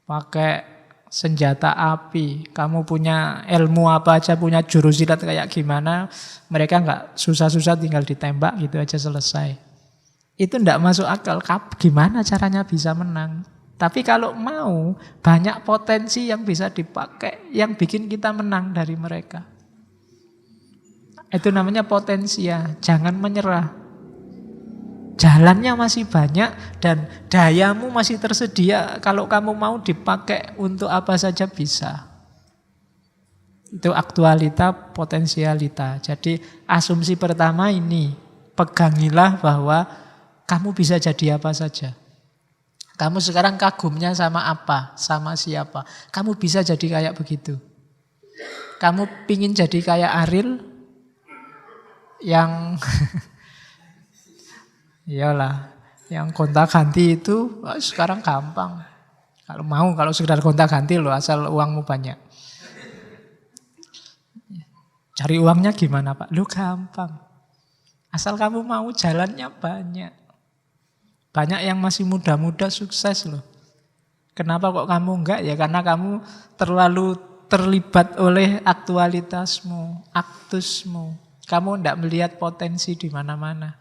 Pakai senjata api. Kamu punya ilmu apa aja, punya jurus silat kayak gimana. Mereka nggak susah-susah tinggal ditembak gitu aja selesai. Itu nggak masuk akal. Gimana caranya bisa menang? Tapi kalau mau, banyak potensi yang bisa dipakai. Yang bikin kita menang dari mereka. Itu namanya potensi ya, jangan menyerah. Jalannya masih banyak dan dayamu masih tersedia. Kalau kamu mau dipakai untuk apa saja bisa. Itu aktualita, potensialita. Jadi asumsi pertama ini, pegangilah bahwa kamu bisa jadi apa saja. Kamu sekarang kagumnya sama apa, sama siapa. Kamu bisa jadi kayak begitu. Kamu pingin jadi kayak Ariel, yang iyalah, yang gonta-ganti itu sekarang gampang. Kalau sekedar gonta-ganti loh, asal uangmu banyak. Cari uangnya gimana Pak? Loh gampang. Asal kamu mau, jalannya banyak. Banyak yang masih muda-muda sukses loh. Kenapa kok kamu enggak? Ya karena kamu terlalu terlibat oleh aktualitasmu, aktusmu. Kamu tidak melihat potensi di mana-mana.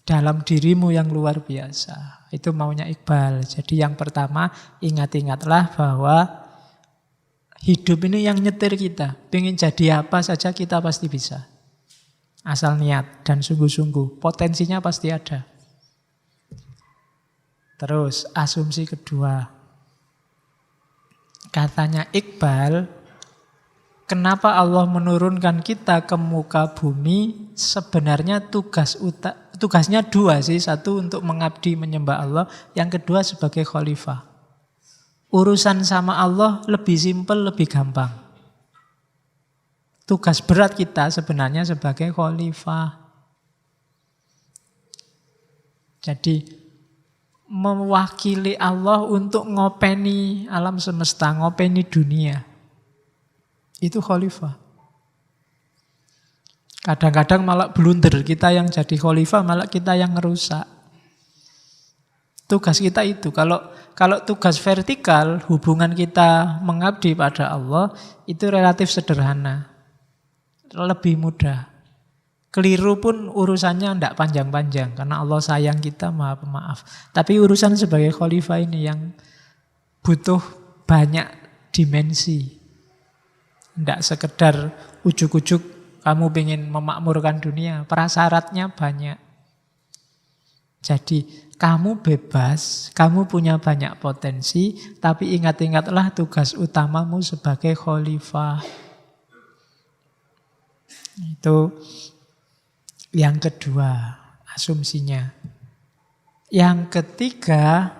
Dalam dirimu yang luar biasa. Itu maunya Iqbal. Jadi yang pertama, ingat-ingatlah bahwa hidup ini yang nyetir kita. Pengen jadi apa saja kita pasti bisa. Asal niat dan sungguh-sungguh. Potensinya pasti ada. Terus asumsi kedua. Katanya Iqbal, kenapa Allah menurunkan kita ke muka bumi? Sebenarnya tugasnya dua sih. Satu untuk mengabdi menyembah Allah. Yang kedua sebagai khalifah. Urusan sama Allah lebih simpel, lebih gampang. Tugas berat kita sebenarnya sebagai khalifah. Jadi mewakili Allah untuk ngopeni alam semesta, ngopeni dunia. Itu khalifah. Kadang-kadang malah blunder, kita yang jadi khalifah malah kita yang ngerusak. Tugas kita itu. Kalau tugas vertikal, hubungan kita mengabdi pada Allah, itu relatif sederhana. Lebih mudah. Keliru pun urusannya tidak panjang-panjang. Karena Allah sayang kita, Maha Pemaaf. Tapi urusan sebagai khalifah ini yang butuh banyak dimensi. Tidak sekedar ujuk-ujuk kamu ingin memakmurkan dunia. Prasyaratnya banyak. Jadi kamu bebas, kamu punya banyak potensi, tapi ingat-ingatlah tugas utamamu sebagai khalifah. Itu yang kedua, asumsinya. Yang ketiga,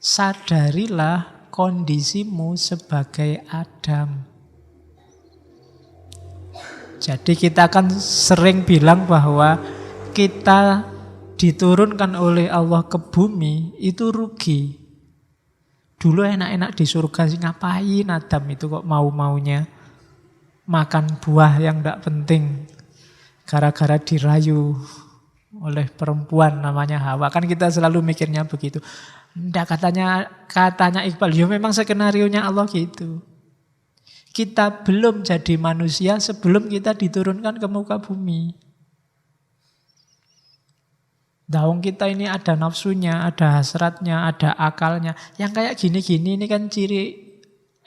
sadarilah kondisimu sebagai Adam. Jadi kita kan sering bilang bahwa kita diturunkan oleh Allah ke bumi itu rugi. Dulu enak-enak di surga sih, ngapain Adam itu kok mau-maunya makan buah yang tidak penting gara-gara dirayu oleh perempuan namanya Hawa. Kan kita selalu mikirnya begitu. Nggak, katanya Iqbal, ya memang skenarionya Allah gitu. Kita belum jadi manusia sebelum kita diturunkan ke muka bumi. Daung kita ini ada nafsunya, ada hasratnya, ada akalnya. Yang kayak gini-gini ini kan ciri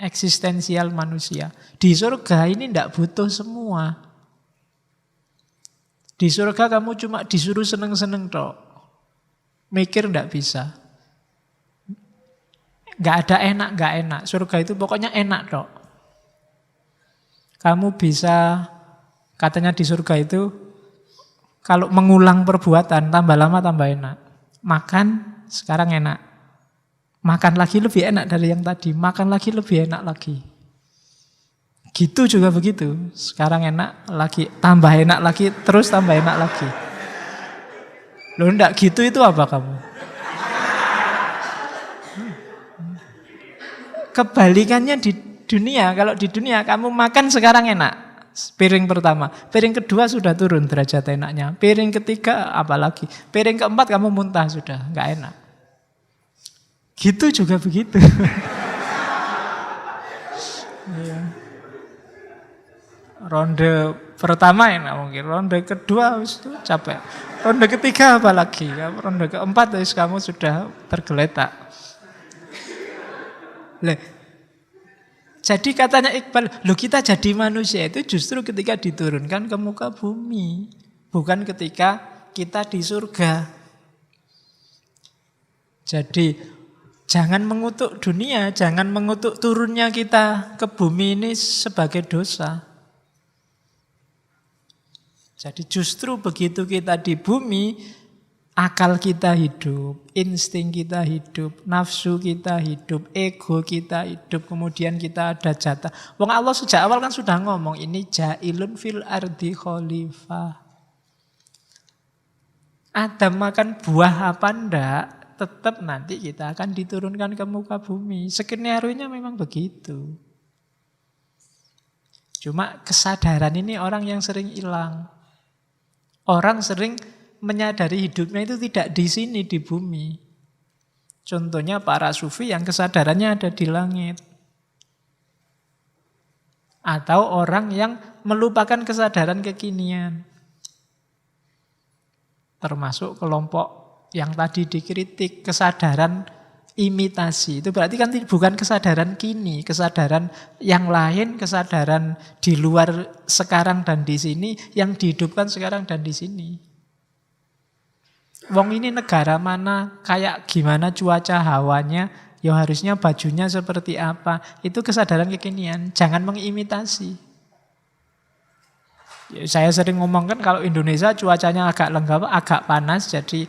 eksistensial manusia. Di surga ini tidak butuh semua. Di surga kamu cuma disuruh seneng-seneng tok. Mikir tidak bisa. Nggak ada enak, nggak enak. Surga itu pokoknya enak tok. Kamu bisa, katanya di surga itu, kalau mengulang perbuatan, tambah lama tambah enak. Makan, sekarang enak. Makan lagi lebih enak dari yang tadi. Makan lagi lebih enak lagi. Gitu juga begitu. Sekarang enak lagi, tambah enak lagi, terus tambah enak lagi. Loh enggak gitu itu apa kamu? Kebalikannya di dunia, kalau di dunia kamu makan sekarang enak, piring pertama, piring kedua sudah turun derajat enaknya, piring ketiga apalagi, piring keempat kamu muntah sudah, nggak enak. Gitu juga begitu. Ronde pertama enak mungkin, ronde kedua itu capek, ronde ketiga apalagi, ronde keempat kamu sudah tergeletak. Jadi katanya Iqbal, loh kita jadi manusia itu justru ketika diturunkan ke muka bumi. Bukan ketika kita di surga. Jadi jangan mengutuk dunia, jangan mengutuk turunnya kita ke bumi ini sebagai dosa. Jadi justru begitu kita di bumi, akal kita hidup, insting kita hidup, nafsu kita hidup, ego kita hidup, kemudian kita ada jatah. Wong Allah sejak awal kan sudah ngomong, ini jailun fil ardi khalifah. Adam makan buah apa ndak, tetap nanti kita akan diturunkan ke muka bumi. Skenario-nya memang begitu. Cuma kesadaran ini orang yang sering hilang. Orang sering menyadari hidupnya itu tidak di sini, di bumi. Contohnya para sufi yang kesadarannya ada di langit. Atau orang yang melupakan kesadaran kekinian. Termasuk kelompok yang tadi dikritik, kesadaran imitasi. Itu berarti kan bukan kesadaran kini, kesadaran yang lain, kesadaran di luar sekarang dan di sini, yang dihidupkan sekarang dan di sini. Wong ini negara mana, kayak gimana cuaca hawanya, ya harusnya bajunya seperti apa. Itu kesadaran kekinian, jangan mengimitasi. Ya, saya sering ngomong kan kalau Indonesia cuacanya agak lenggap, agak panas, jadi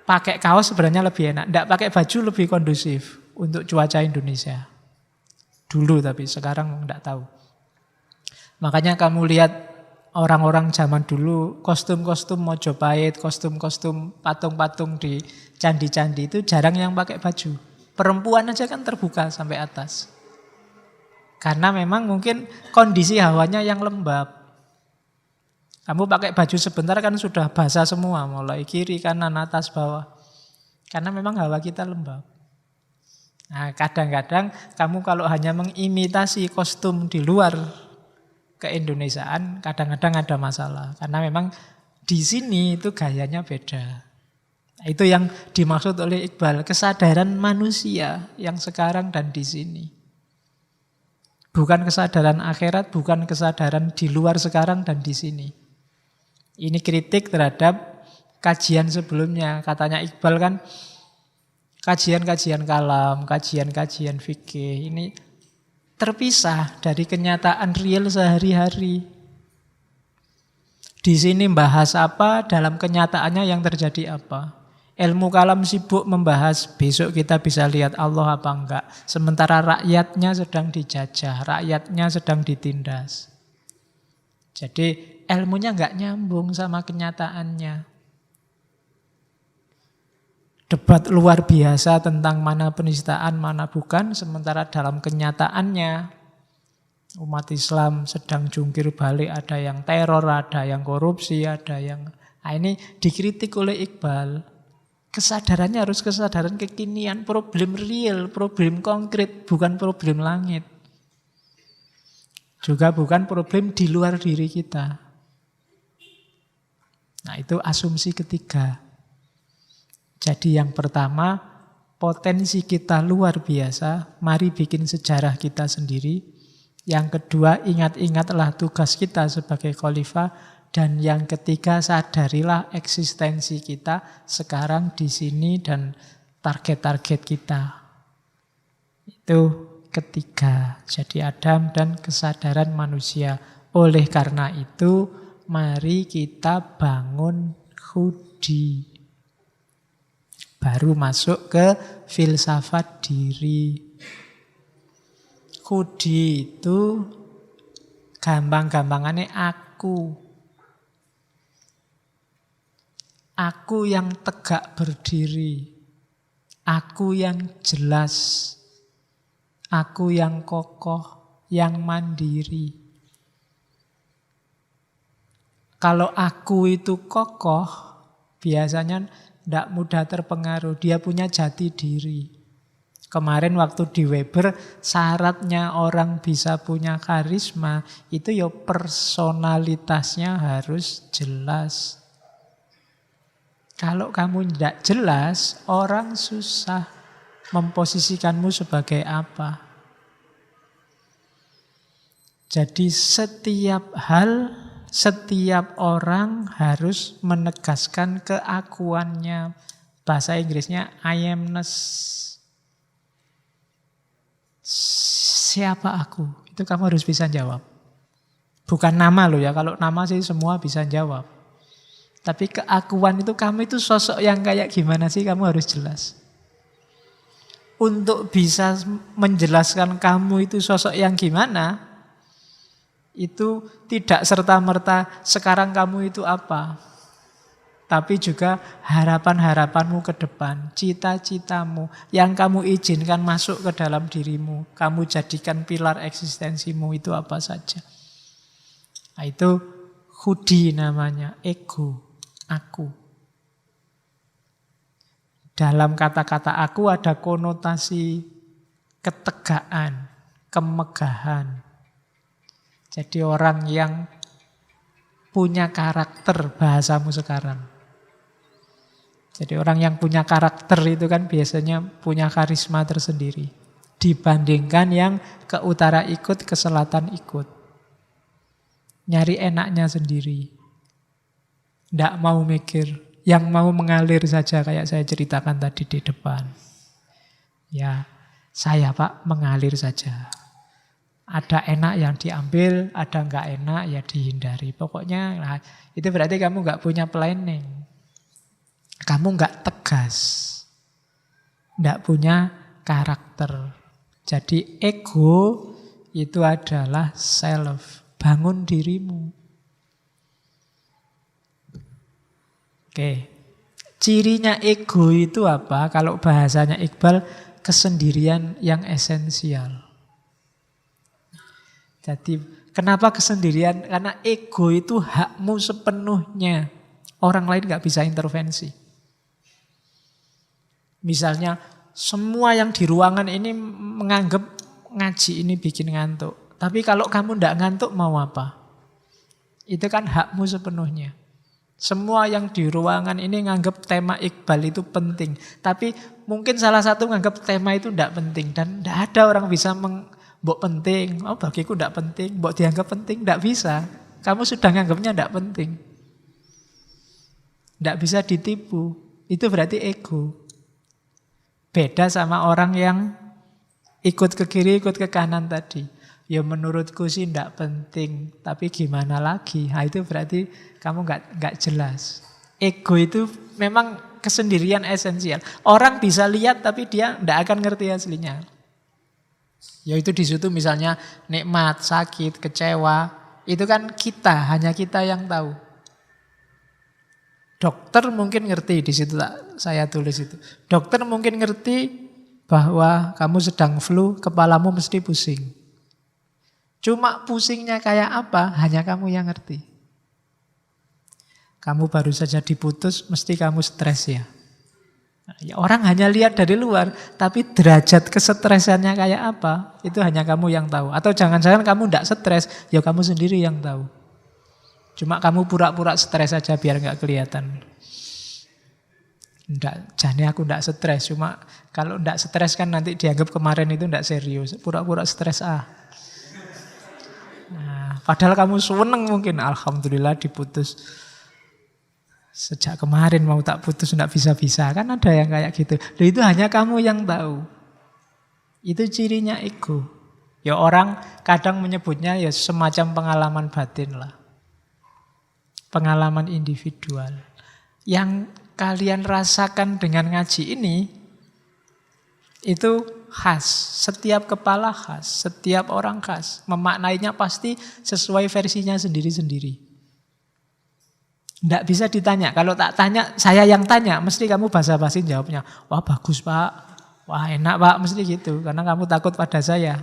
pakai kaos sebenarnya lebih enak. Tidak pakai baju lebih kondusif untuk cuaca Indonesia. Dulu tapi sekarang tidak tahu. Makanya kamu lihat orang-orang zaman dulu, kostum-kostum Mojopahit, kostum-kostum patung-patung di candi-candi itu jarang yang pakai baju. Perempuan aja kan terbuka sampai atas. Karena memang mungkin kondisi hawanya yang lembab. Kamu pakai baju sebentar kan sudah basah semua, mulai kiri, kanan, atas, bawah. Karena memang hawa kita lembab. Nah, kadang-kadang kamu kalau hanya mengimitasi kostum di luar keindonesiaan, kadang-kadang ada masalah. Karena memang di sini itu gayanya beda. Nah, itu yang dimaksud oleh Iqbal, kesadaran manusia yang sekarang dan di sini. Bukan kesadaran akhirat, bukan kesadaran di luar sekarang dan di sini. Ini kritik terhadap kajian sebelumnya. Katanya Iqbal kan, kajian-kajian kalam, kajian-kajian fikih, ini terpisah dari kenyataan real sehari-hari. Di sini bahas apa, dalam kenyataannya yang terjadi apa. Ilmu kalam sibuk membahas besok kita bisa lihat Allah apa enggak. Sementara rakyatnya sedang dijajah, rakyatnya sedang ditindas. Jadi ilmunya enggak nyambung sama kenyataannya. Debat luar biasa tentang mana penistaan, mana bukan. Sementara dalam kenyataannya umat Islam sedang jungkir balik. Ada yang teror, ada yang korupsi, ada yang... Nah, ini dikritik oleh Iqbal. Kesadarannya harus kesadaran kekinian, problem real, problem konkret, bukan problem langit. Juga bukan problem di luar diri kita. Nah, itu asumsi ketiga. Jadi yang pertama, potensi kita luar biasa, mari bikin sejarah kita sendiri. Yang kedua, ingat-ingatlah tugas kita sebagai khalifah. Dan yang ketiga, sadarilah eksistensi kita sekarang di sini dan target-target kita. Itu ketiga. Jadi Adam dan kesadaran manusia. Oleh karena itu, mari kita bangun khudi. Baru masuk ke filsafat diri. Khudi itu gampang-gampangannya aku. Aku yang tegak berdiri. Aku yang jelas. Aku yang kokoh, yang mandiri. Kalau aku itu kokoh, biasanya tidak mudah terpengaruh. Dia punya jati diri. Kemarin waktu di Weber, syaratnya orang bisa punya karisma, itu ya personalitasnya harus jelas. Kalau kamu tidak jelas, orang susah memposisikanmu sebagai apa. Jadi setiap hal, setiap orang harus menegaskan keakuannya. Bahasa Inggrisnya I amness. Siapa aku? Itu kamu harus bisa jawab. Bukan nama loh ya, kalau nama sih semua bisa jawab. Tapi keakuan itu, kamu itu sosok yang kayak gimana sih, kamu harus jelas. Untuk bisa menjelaskan kamu itu sosok yang gimana, itu tidak serta-merta sekarang kamu itu apa. Tapi juga harapan-harapanmu ke depan, cita-citamu, yang kamu izinkan masuk ke dalam dirimu. Kamu jadikan pilar eksistensimu itu apa saja. Nah, itu khudi namanya, ego. Aku. Dalam kata-kata aku ada konotasi ketegaan, kemegahan. Jadi orang yang punya karakter, bahasamu sekarang. Jadi orang yang punya karakter itu kan biasanya punya karisma tersendiri. Dibandingkan yang ke utara ikut, ke selatan ikut. Nyari enaknya sendiri. Tidak mau mikir, yang mau mengalir saja kayak saya ceritakan tadi di depan. Ya, saya Pak mengalir saja. Ada enak yang diambil, ada nggak enak ya dihindari. Pokoknya nah, itu berarti kamu nggak punya planning. Kamu nggak tegas. Nggak punya karakter. Jadi ego itu adalah self. Bangun dirimu. Oke, cirinya ego itu apa? Kalau bahasanya Iqbal, kesendirian yang esensial. Jadi kenapa kesendirian? Karena ego itu hakmu sepenuhnya. Orang lain gak bisa intervensi. Misalnya semua yang di ruangan ini menganggap ngaji ini bikin ngantuk. Tapi kalau kamu tidak ngantuk mau apa? Itu kan hakmu sepenuhnya. Semua yang di ruangan ini nganggap tema Iqbal itu penting. Tapi mungkin salah satu nganggap tema itu tidak penting. Dan tidak ada orang bisa mbok penting. Oh bagiku tidak penting. Mbok dianggap penting. Tidak bisa. Kamu sudah nganggapnya tidak penting. Tidak bisa ditipu. Itu berarti ego. Beda sama orang yang ikut ke kiri, ikut ke kanan tadi. Ya menurutku sih tidak penting. Tapi gimana lagi? Nah itu berarti kamu nggak jelas. Ego itu memang kesendirian esensial. Orang bisa lihat tapi dia tidak akan ngerti aslinya. Yaitu di situ misalnya nikmat, sakit, kecewa. Itu kan kita, hanya kita yang tahu. Dokter mungkin ngerti, di situ saya tulis itu. Dokter mungkin ngerti bahwa kamu sedang flu, kepalamu mesti pusing. Cuma pusingnya kayak apa, hanya kamu yang ngerti. Kamu baru saja diputus, mesti kamu stres ya. Ya, orang hanya lihat dari luar, tapi derajat kesetresannya kayak apa, itu hanya kamu yang tahu. Atau jangan-jangan kamu tidak stres, ya kamu sendiri yang tahu. Cuma kamu pura-pura stres saja biar nggak kelihatan. Enggak, jadi aku tidak stres. Cuma kalau tidak stres kan nanti dianggap kemarin itu tidak serius. Pura-pura stres Nah, padahal kamu seneng mungkin, alhamdulillah diputus. Sejak kemarin mau tak putus enggak bisa-bisa. Kan ada yang kayak gitu. Loh, itu hanya kamu yang tahu. Itu cirinya ego. Ya orang kadang menyebutnya ya semacam pengalaman batin lah. Pengalaman individual. Yang kalian rasakan dengan ngaji ini, itu khas. Setiap kepala khas. Setiap orang khas. Memaknainya pasti sesuai versinya sendiri-sendiri. Tidak bisa ditanya. Kalau tak tanya, saya yang tanya, mesti kamu basa-basi jawabnya. Wah bagus Pak, wah enak Pak, mesti gitu. Karena kamu takut pada saya.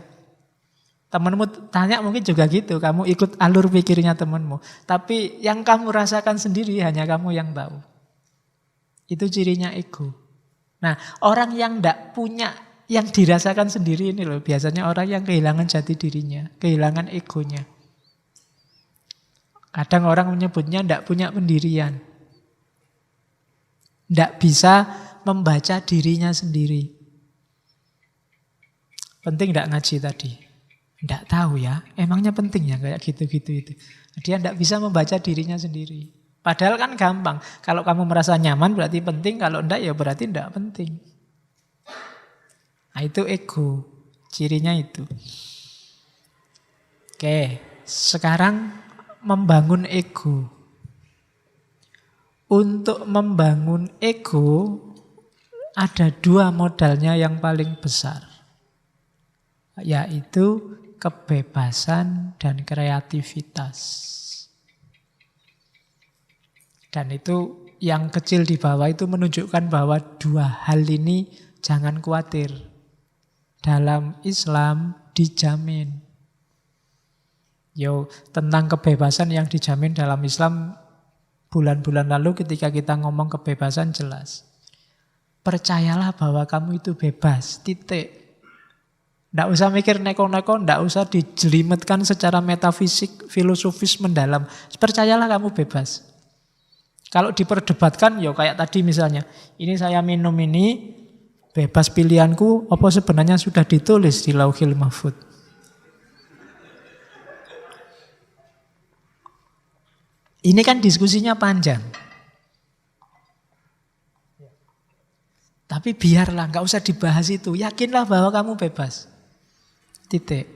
Temanmu tanya mungkin juga gitu. Kamu ikut alur pikirnya temanmu. Tapi yang kamu rasakan sendiri hanya kamu yang tahu. Itu cirinya ego. Nah orang yang tidak punya, yang dirasakan sendiri ini loh. Biasanya orang yang kehilangan jati dirinya, kehilangan egonya. Kadang orang menyebutnya tidak punya pendirian. Tidak bisa membaca dirinya sendiri. Penting tidak ngaji tadi? Tidak tahu ya. Emangnya penting ya kayak gitu-gitu itu. Dia tidak bisa membaca dirinya sendiri. Padahal kan gampang. Kalau kamu merasa nyaman berarti penting. Kalau tidak ya berarti tidak penting. Nah itu ego. Cirinya itu. Oke. Sekarang membangun ego. Untuk membangun ego ada dua modalnya yang paling besar, yaitu kebebasan dan kreativitas. Dan itu yang kecil di bawah itu menunjukkan bahwa dua hal ini jangan khawatir. Dalam Islam dijamin. Tentang kebebasan yang dijamin dalam Islam bulan-bulan lalu ketika kita ngomong kebebasan jelas. Percayalah bahwa kamu itu bebas, titik. Tidak usah mikir neko-neko, tidak usah dijelimetkan secara metafisik, filosofis mendalam. Percayalah kamu bebas. Kalau diperdebatkan, kayak tadi misalnya, ini saya minum ini, bebas pilihanku, apa sebenarnya sudah ditulis di Lauhil Mahfudz. Ini kan diskusinya panjang. Tapi biarlah, nggak usah dibahas itu. Yakinlah bahwa kamu bebas. Titik.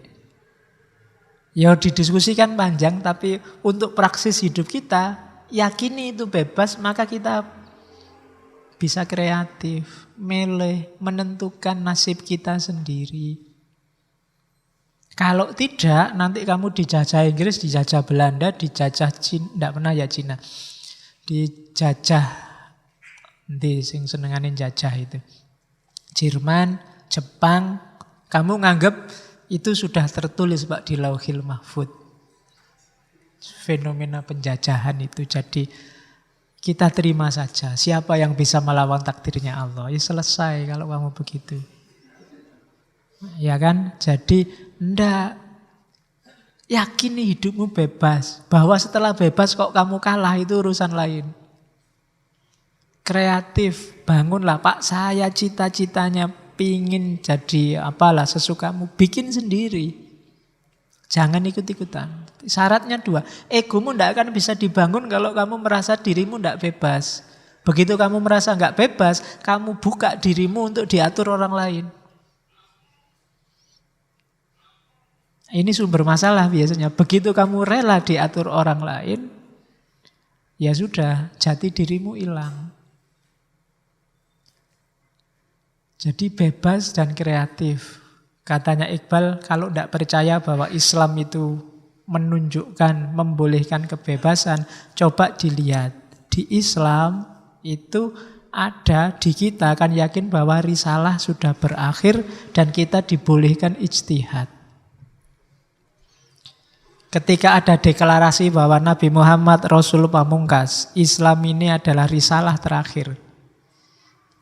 Ya didiskusikan panjang, tapi untuk praksis hidup kita, yakini itu bebas, maka kita bisa kreatif, milih, menentukan nasib kita sendiri. Kalau tidak, nanti kamu dijajah Inggris, dijajah Belanda, dijajah Cina, tidak pernah ya Cina. Dijajah, nanti sing senenganin jajah itu. Jerman, Jepang, kamu nganggap itu sudah tertulis Pak di Lauhil Mahfudz. Fenomena penjajahan itu. Jadi Kita terima saja. Siapa yang bisa melawan takdirnya Allah? Ya selesai kalau kamu begitu. Ya kan? Jadi ndak. Yakini hidupmu bebas. Bahwa setelah bebas kok kamu kalah itu urusan lain. Kreatif. Bangunlah, Pak, saya cita-citanya pingin jadi apalah sesukamu. Bikin sendiri. Jangan ikut-ikutan. Syaratnya 2. Egomu tidak akan bisa dibangun kalau kamu merasa dirimu tidak bebas. Begitu kamu merasa nggak bebas, kamu buka dirimu untuk diatur orang lain. Ini sumber masalah biasanya. Begitu kamu rela diatur orang lain, ya sudah, jati dirimu hilang. Jadi bebas dan kreatif. Katanya Iqbal, kalau tidak percaya bahwa Islam itu menunjukkan, membolehkan kebebasan, coba dilihat. Di Islam itu ada, di kita kan yakin bahwa risalah sudah berakhir dan kita dibolehkan ijtihad. Ketika ada deklarasi bahwa Nabi Muhammad Rasul Pamungkas, Islam ini adalah risalah terakhir.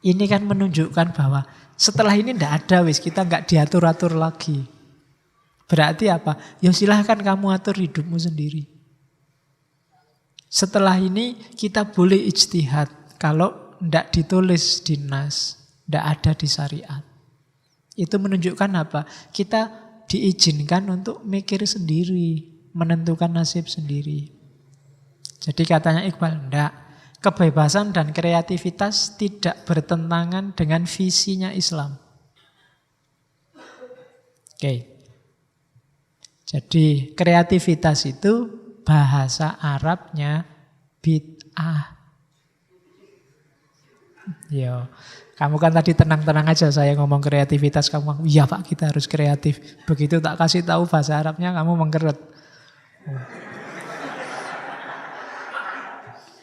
Ini kan menunjukkan bahwa setelah ini tidak ada wis, kita nggak diatur-atur lagi. Berarti apa? Ya silahkan kamu atur hidupmu sendiri. Setelah ini kita boleh ijtihad. Kalau tidak ditulis di nas, tidak ada di syariat. Itu menunjukkan apa? Kita diizinkan untuk mikir sendiri, menentukan nasib sendiri. Jadi katanya Iqbal, tidak. Kebebasan dan kreativitas tidak bertentangan dengan visinya Islam. Oke. Jadi kreativitas itu bahasa Arabnya bid'ah. Yo, kamu kan tadi tenang-tenang aja saya ngomong kreativitas, kamu iya Pak kita harus kreatif. Begitu tak kasih tahu bahasa Arabnya kamu mengkeret.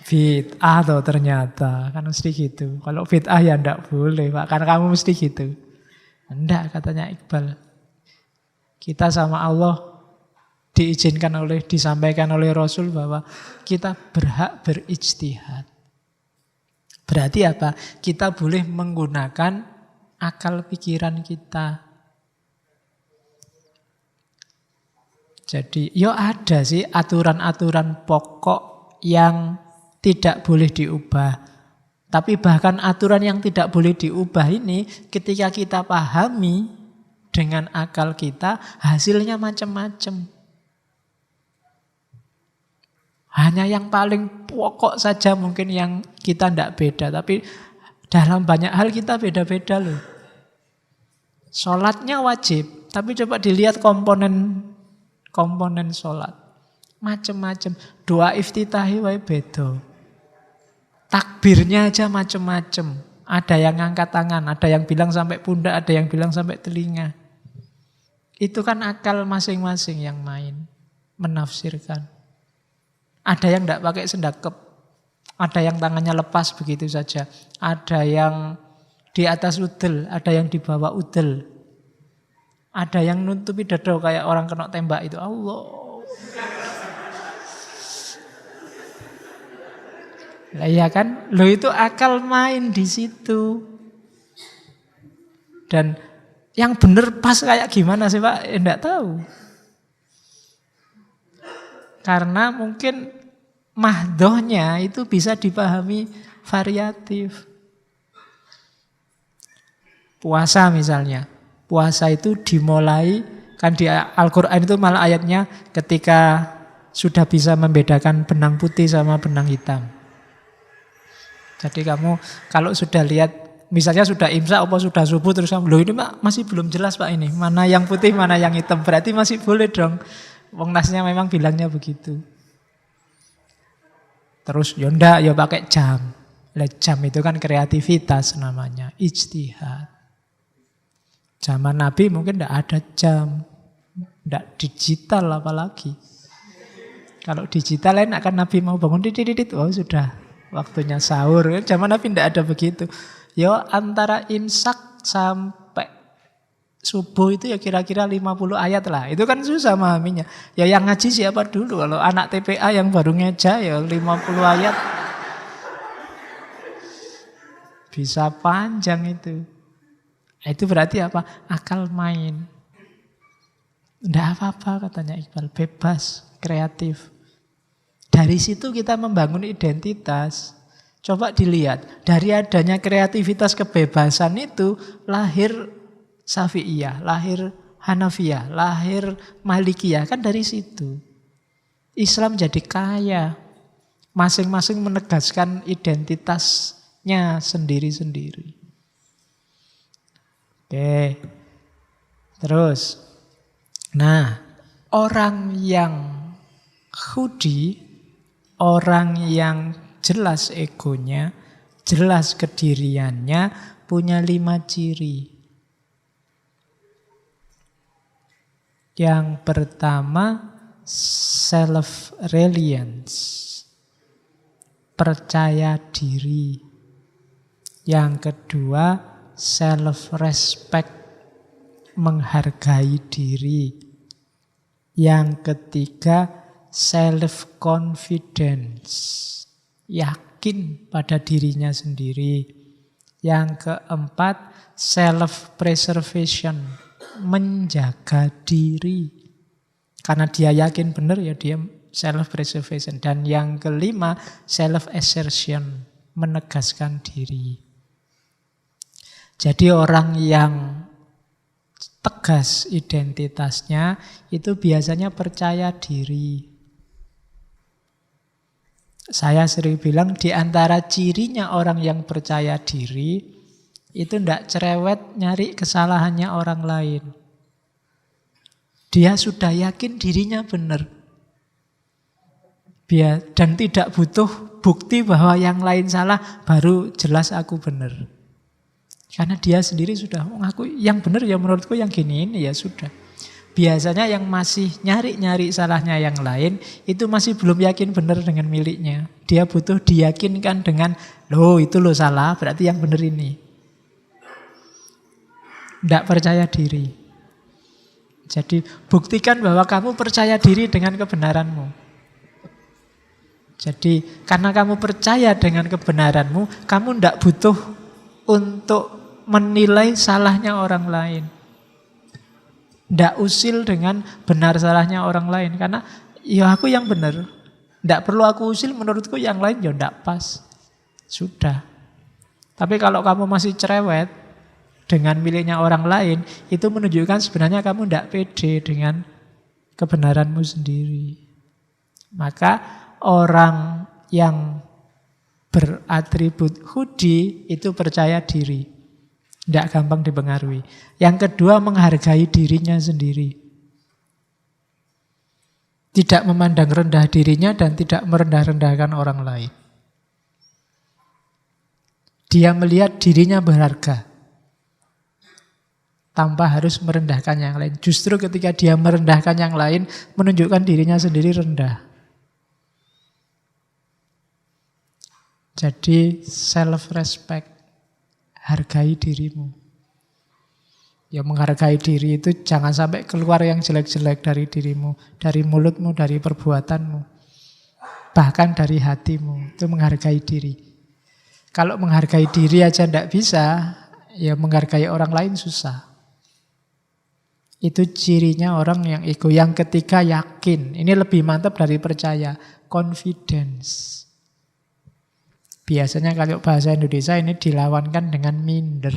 Bid'ah toh ternyata, kan mesti gitu. Kalau bid'ah ya ndak boleh Pak, karena kamu mesti gitu. Ndak katanya Iqbal. Kita sama Allah disampaikan oleh Rasul bahwa kita berhak berijtihad. Berarti apa? Kita boleh menggunakan akal pikiran kita. Jadi, yo ada sih aturan-aturan pokok yang tidak boleh diubah. Tapi bahkan aturan yang tidak boleh diubah ini, ketika kita pahami dengan akal kita, hasilnya macam-macam. Hanya yang paling pokok saja mungkin yang kita tidak beda. Tapi dalam banyak hal kita beda-beda loh. Sholatnya wajib. Tapi coba dilihat komponen sholat. Macam-macam. Doa iftitahi wae beda. Takbirnya aja macam-macam. Ada yang ngangkat tangan, ada yang bilang sampai pundak, ada yang bilang sampai telinga. Itu kan akal masing-masing yang main. Menafsirkan. Ada yang tidak pakai sendakep. Ada yang tangannya lepas begitu saja. Ada yang di atas udel, ada yang di bawah udel. Ada yang nutupi dada kayak orang kena tembak itu. Allah. Lah iya kan? Loh itu akal main di situ. Dan yang benar pas kayak gimana sih Pak? Enggak tahu. Karena mungkin mahdohnya itu bisa dipahami variatif. Puasa misalnya. Puasa itu dimulai, kan di Al-Quran itu malah ayatnya ketika sudah bisa membedakan benang putih sama benang hitam. Jadi kamu kalau sudah lihat, misalnya sudah imsak apa sudah subuh terus kamu, loh ini Pak masih belum jelas Pak ini, mana yang putih mana yang hitam, berarti masih boleh dong. Wong nasnya memang bilangnya begitu. Terus ya ndak, ya pakai jam. Jam itu kan kreativitas namanya, ijtihad. Zaman Nabi mungkin ndak ada jam, ndak digital apalagi. Kalau digital lain akan Nabi mau bangun didit, oh sudah waktunya sahur. Zaman Nabi ndak ada begitu. Ya antara imsak sampai subuh itu ya kira-kira 50 ayat lah. Itu kan susah memahaminya. Ya yang ngaji siapa dulu? Kalau anak TPA yang baru ngeja ya 50 ayat. Bisa panjang itu. Itu berarti apa? Akal main. Tidak apa-apa katanya Iqbal, bebas, kreatif. Dari situ kita membangun identitas. Coba dilihat, dari adanya kreativitas kebebasan itu lahir Syafi'iyah, lahir Hanafiyah, lahir Malikiyah, kan dari situ. Islam jadi kaya, masing-masing menegaskan identitasnya sendiri-sendiri. Oke, terus. Nah, orang yang khudi, orang yang jelas egonya, jelas kediriannya, punya 5 ciri. Yang pertama, self-reliance, percaya diri. Yang kedua, self-respect, menghargai diri. Yang ketiga, self-confidence, yakin pada dirinya sendiri. Yang keempat, self-preservation, menjaga diri. Karena dia yakin benar ya dia self-preservation. Dan yang kelima, self-assertion, menegaskan diri. Jadi orang yang tegas identitasnya itu biasanya percaya diri. Saya sering bilang di antara cirinya orang yang percaya diri itu tidak cerewet nyari kesalahannya orang lain. Dia sudah yakin dirinya benar. Dan tidak butuh bukti bahwa yang lain salah baru jelas aku benar. Karena dia sendiri sudah mengaku yang benar ya menurutku yang gini ini ya sudah. Biasanya yang masih nyari-nyari salahnya yang lain itu masih belum yakin benar dengan miliknya. Dia butuh diyakinkan dengan, loh itu loh salah, berarti yang benar ini. Tidak percaya diri. Jadi buktikan bahwa kamu percaya diri dengan kebenaranmu. Jadi karena kamu percaya dengan kebenaranmu, kamu tidak butuh untuk menilai salahnya orang lain. Tidak usil dengan benar salahnya orang lain. Karena ya aku yang benar. Tidak perlu aku usil, menurutku yang lain ya tidak pas. Sudah. Tapi kalau kamu masih cerewet dengan miliknya orang lain, itu menunjukkan sebenarnya kamu tidak pede dengan kebenaranmu sendiri. Maka orang yang beratribut khudi itu percaya diri, tidak gampang dipengaruhi. Yang kedua, menghargai dirinya sendiri. Tidak memandang rendah dirinya dan tidak merendah-rendahkan orang lain. Dia melihat dirinya berharga tanpa harus merendahkan yang lain. Justru ketika dia merendahkan yang lain, menunjukkan dirinya sendiri rendah. Jadi self-respect, hargai dirimu. Ya menghargai diri itu jangan sampai keluar yang jelek-jelek dari dirimu, dari mulutmu, dari perbuatanmu, bahkan dari hatimu. Itu menghargai diri. Kalau menghargai diri aja tidak bisa, ya menghargai orang lain susah. Itu cirinya orang yang ego. Yang ketiga, yakin. Ini lebih mantap dari percaya. Confidence. Biasanya kalau bahasa Indonesia ini dilawankan dengan minder.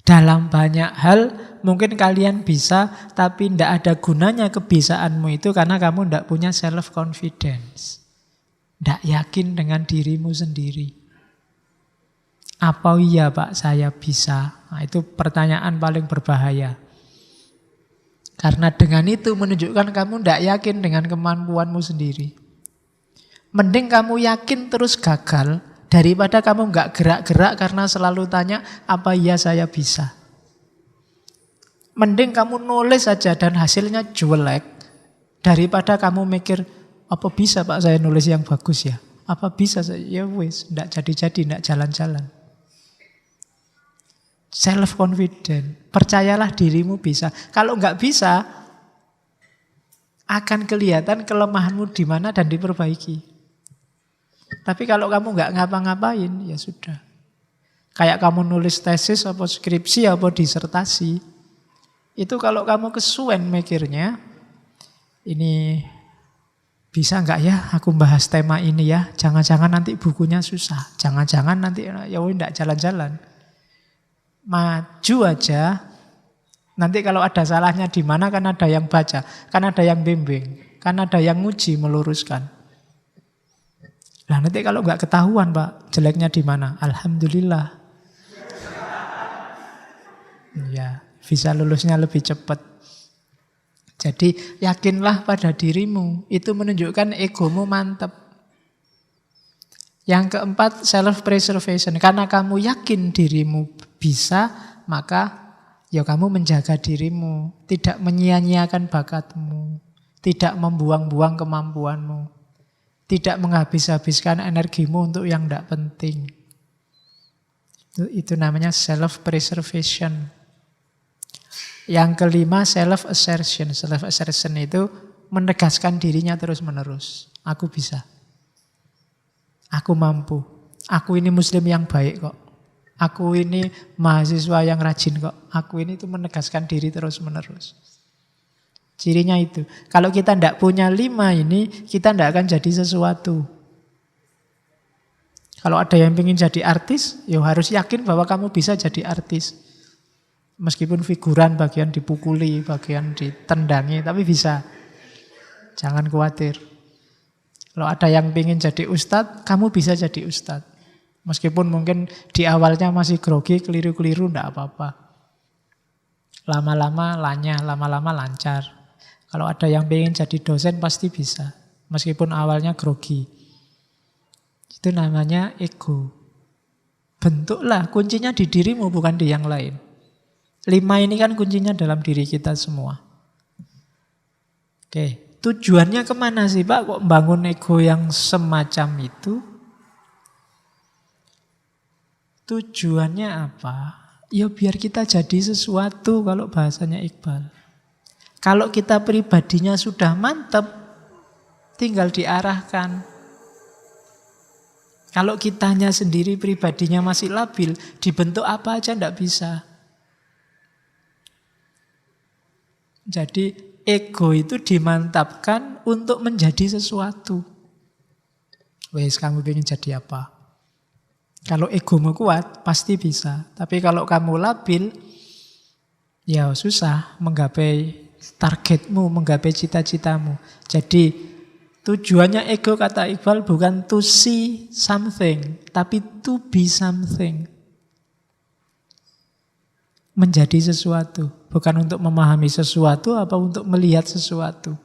Dalam banyak hal mungkin kalian bisa, tapi tidak ada gunanya kebisaanmu itu karena kamu tidak punya self-confidence. Tidak yakin dengan dirimu sendiri. Apa iya Pak saya bisa? Nah, itu pertanyaan paling berbahaya. Karena dengan itu menunjukkan kamu tidak yakin dengan kemampuanmu sendiri. Mending kamu yakin terus gagal daripada kamu nggak gerak-gerak karena selalu tanya apa iya saya bisa. Mending kamu nulis saja dan hasilnya jelek daripada kamu mikir apa bisa Pak saya nulis yang bagus ya? Apa bisa saya? Ya wis, ndak jadi-jadi, ndak jalan-jalan. Self-confident. Percayalah dirimu bisa. Kalau nggak bisa, akan kelihatan kelemahanmu di mana dan diperbaiki. Tapi kalau kamu nggak ngapa-ngapain, ya sudah. Kayak kamu nulis tesis, apa skripsi, apa disertasi. Itu kalau kamu kesuwen mikirnya, ini bisa nggak ya aku bahas tema ini ya? Jangan-jangan nanti bukunya susah. Jangan-jangan nanti ya nggak jalan-jalan. Maju aja. Nanti kalau ada salahnya di mana kan ada yang baca, kan ada yang bimbing, kan ada yang nguji meluruskan. Nah nanti kalau nggak ketahuan Pak, jeleknya di mana? Alhamdulillah. Ya, bisa lulusnya lebih cepat. Jadi yakinlah pada dirimu. Itu menunjukkan egomu mantap. Yang keempat, self-preservation. Karena kamu yakin dirimu bisa, maka ya kamu menjaga dirimu. Tidak menyia-nyiakan bakatmu. Tidak membuang-buang kemampuanmu. Tidak menghabis-habiskan energimu untuk yang tidak penting. Itu namanya self-preservation. Yang kelima, self-assertion. Self-assertion itu menegaskan dirinya terus-menerus. Aku bisa. Aku mampu. Aku ini muslim yang baik kok. Aku ini mahasiswa yang rajin kok. Aku ini itu menegaskan diri terus-menerus. Cirinya itu. Kalau kita tidak punya 5 ini, kita tidak akan jadi sesuatu. Kalau ada yang ingin jadi artis, ya harus yakin bahwa kamu bisa jadi artis. Meskipun figuran bagian dipukuli, bagian ditendangi, tapi bisa. Jangan khawatir. Kalau ada yang ingin jadi ustadz, kamu bisa jadi ustadz. Meskipun mungkin di awalnya masih grogi, keliru-keliru, enggak apa-apa. Lama-lama lanyah, lama-lama lancar. Kalau ada yang ingin jadi dosen, pasti bisa. Meskipun awalnya grogi. Itu namanya ego. Bentuklah, kuncinya di dirimu, bukan di yang lain. 5 ini kan kuncinya dalam diri kita semua. Oke, tujuannya kemana sih Pak? Kok membangun ego yang semacam itu? Tujuannya apa? Ya biar kita jadi sesuatu kalau bahasanya Iqbal. Kalau kita pribadinya sudah mantap, tinggal diarahkan. Kalau kitanya sendiri pribadinya masih labil, dibentuk apa aja enggak bisa. Jadi ego itu dimantapkan untuk menjadi sesuatu. Wes kamu ingin jadi apa? Kalau egomu kuat pasti bisa. Tapi kalau kamu labil, ya susah menggapai targetmu, menggapai cita-citamu. Jadi tujuannya ego kata Iqbal bukan to see something, tapi to be something. Menjadi sesuatu. Bukan untuk memahami sesuatu apa untuk melihat sesuatu.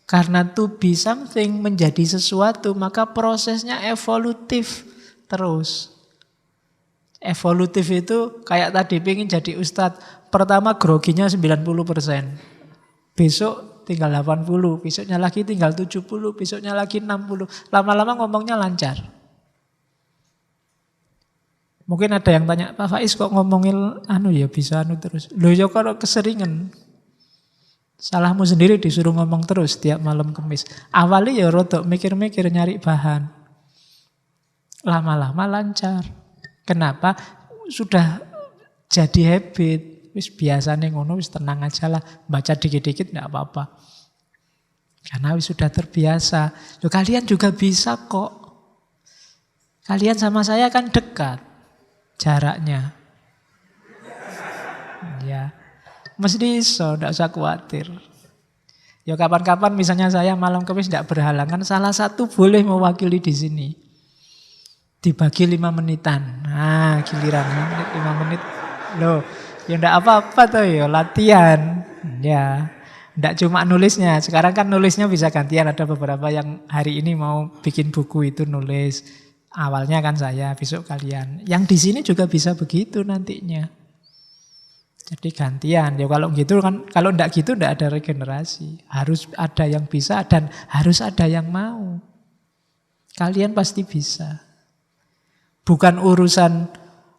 Karena to be something, menjadi sesuatu, maka prosesnya evolutif terus. Evolutif itu kayak tadi pengen jadi ustadz. Pertama groginya 90%. Besok tinggal 80, besoknya lagi tinggal 70, besoknya lagi 60. Lama-lama ngomongnya lancar. Mungkin ada yang tanya, Pak Faiz kok ngomongin ya bisa terus. Loh ya kalau keseringan. Salahmu sendiri disuruh ngomong terus tiap malam Kamis. Awalnya ya rodok mikir-mikir nyari bahan. Lama-lama lancar. Kenapa? Sudah jadi habit. Wis biasanya ngono wis tenang aja lah. Baca dikit-dikit enggak apa-apa. Karena wis sudah terbiasa. Loh kalian juga bisa kok. Kalian sama saya kan dekat. Jaraknya. Ya. Mesti iso, enggak usah khawatir. Ya kapan-kapan misalnya saya malam Kamis enggak berhalangan, salah satu boleh mewakili di sini. Dibagi 5 menitan. Nah, giliran 5 menit. Loh, ya enggak apa-apa tuh ya, latihan. Ya. Enggak cuma nulisnya. Sekarang kan nulisnya bisa gantian, ada beberapa yang hari ini mau bikin buku itu nulis. Awalnya kan saya, besok kalian. Yang di sini juga bisa begitu nantinya. Jadi gantian. Ya kalau gitu kan, kalau enggak gitu enggak ada regenerasi. Harus ada yang bisa dan harus ada yang mau. Kalian pasti bisa. Bukan urusan,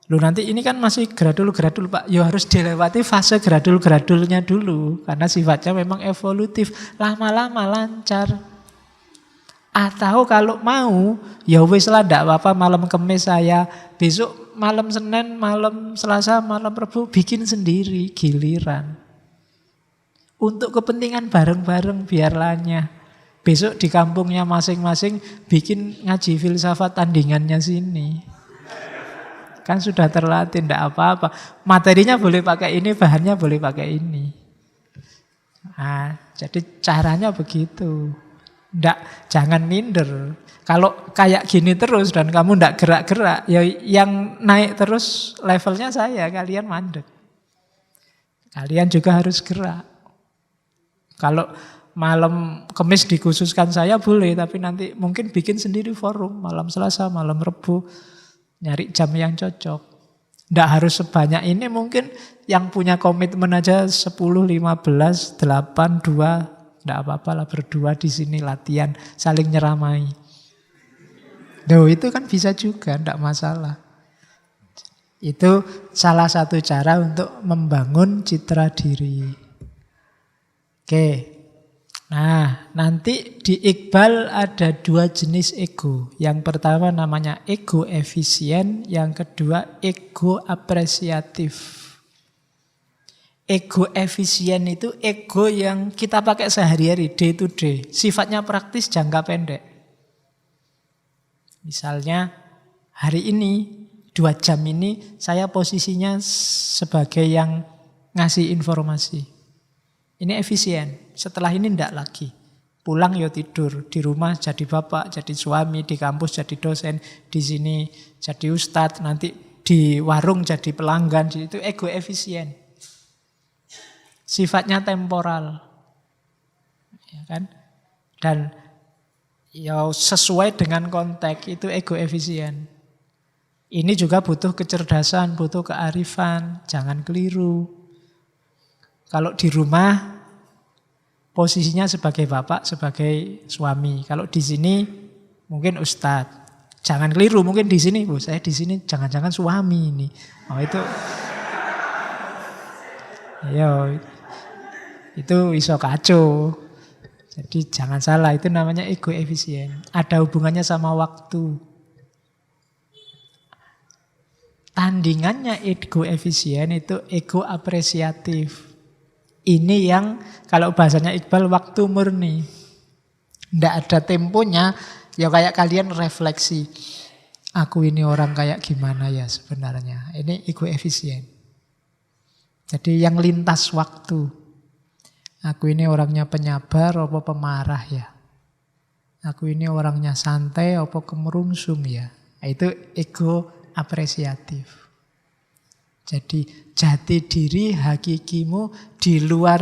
nanti ini kan masih gradul Pak. Ya harus dilewati fase gradulnya dulu. Karena sifatnya memang evolutif. Lama-lama lancar. Atau kalau mau, ya wis lah ndak apa-apa malam Kamis saya, besok malam Senin, malam Selasa, malam Rabu bikin sendiri giliran. Untuk kepentingan bareng-bareng biar lanyah. Besok di kampungnya masing-masing bikin ngaji filsafat tandingannya sini. Kan sudah terlatih, ndak apa-apa. Materinya boleh pakai ini, bahannya boleh pakai ini. Nah, jadi caranya begitu. Jangan minder. Kalau kayak gini terus dan kamu ndak gerak-gerak, ya yang naik terus levelnya saya, kalian mandek. Kalian juga harus gerak. Kalau malam Kamis dikhususkan saya boleh, tapi nanti mungkin bikin sendiri forum malam Selasa, malam Rebu, nyari jam yang cocok. Ndak harus sebanyak ini, mungkin yang punya komitmen aja 10, 15, 8, 2, ndak apa-apa lah berdua di sini latihan saling nyeramai. Duh, itu kan bisa juga, ndak masalah. Itu salah satu cara untuk membangun citra diri. Oke. Nah, nanti di Iqbal ada 2 jenis ego. Yang pertama namanya ego efisien, yang kedua ego apresiatif. Ego efisien itu ego yang kita pakai sehari-hari, day to day. Sifatnya praktis, jangka pendek. Misalnya hari ini, 2 jam ini saya posisinya sebagai yang ngasih informasi. Ini efisien. Setelah ini ndak lagi. Pulang ya tidur, di rumah jadi bapak, jadi suami, di kampus jadi dosen, di sini jadi ustadz, nanti di warung jadi pelanggan. Itu ego efisien. Sifatnya temporal. Ya kan? Dan ya sesuai dengan konteks, itu ego efisien. Ini juga butuh kecerdasan, butuh kearifan, jangan keliru. Kalau di rumah posisinya sebagai bapak, sebagai suami. Kalau di sini mungkin ustadz. Jangan keliru, mungkin di sini, saya di sini jangan-jangan suami ini. Oh itu, ya itu iso kacau. Jadi jangan salah, itu namanya ego efisien. Ada hubungannya sama waktu. Tandingannya ego efisien itu ego apresiatif. Ini yang kalau bahasanya Iqbal waktu murni. Tidak ada temponya, ya kayak kalian refleksi. Aku ini orang kayak gimana ya sebenarnya. Ini ego efisien. Jadi yang lintas waktu. Aku ini orangnya penyabar apa pemarah ya. Aku ini orangnya santai apa kemerungsung ya. Itu ego apresiatif. Jadi jati diri hakikimu di luar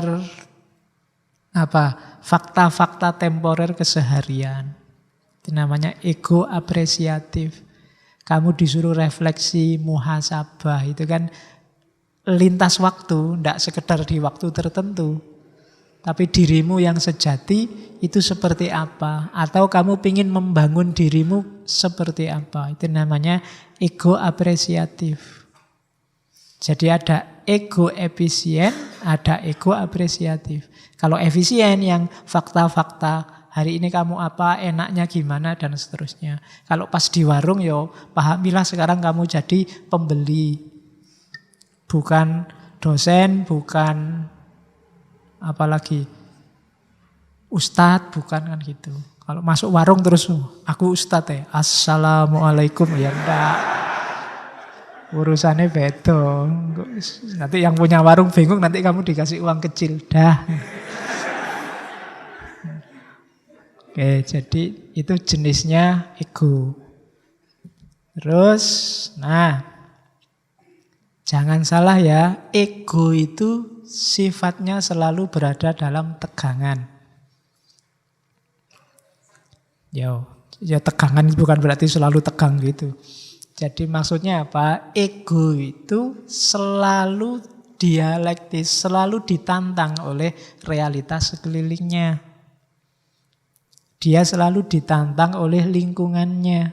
fakta-fakta temporer keseharian. Itu namanya ego apresiatif. Kamu disuruh refleksi, muhasabah, itu kan lintas waktu, tidak sekedar di waktu tertentu. Tapi dirimu yang sejati itu seperti apa? Atau kamu ingin membangun dirimu seperti apa? Itu namanya ego apresiatif. Jadi ada ego efisien, ada ego apresiatif. Kalau efisien yang fakta-fakta, hari ini kamu apa, enaknya gimana, dan seterusnya. Kalau pas di warung, yo pahamilah sekarang kamu jadi pembeli. Bukan dosen, bukan apalagi ustadz, bukan kan gitu. Kalau masuk warung terus, aku ustadz ya, assalamualaikum, ya enggak. Urusannya beda. Nanti yang punya warung bingung, nanti kamu dikasih uang kecil. Dah. Oke, jadi itu jenisnya ego. Terus, nah, jangan salah ya, ego itu sifatnya selalu berada dalam tegangan. Ya tegangan bukan berarti selalu tegang gitu. Jadi maksudnya apa? Ego itu selalu dialektis, selalu ditantang oleh realitas sekelilingnya. Dia selalu ditantang oleh lingkungannya.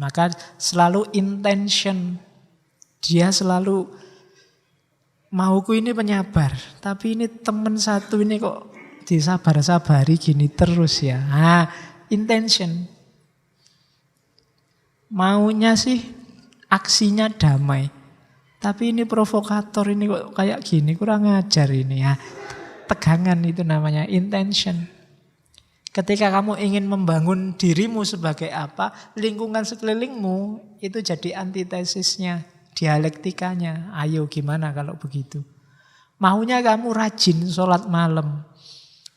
Maka selalu intention. Dia selalu, mauku ini penyabar, tapi ini teman satu ini kok disabar-sabari gini terus ya. Nah, intention. Maunya sih aksinya damai. Tapi ini provokator, ini kok kayak gini, kurang ajar ini ya. Tegangan itu namanya intention. Ketika kamu ingin membangun dirimu sebagai apa, lingkungan sekelilingmu itu jadi antitesisnya, dialektikanya. Ayo gimana kalau begitu? Maunya kamu rajin sholat malam.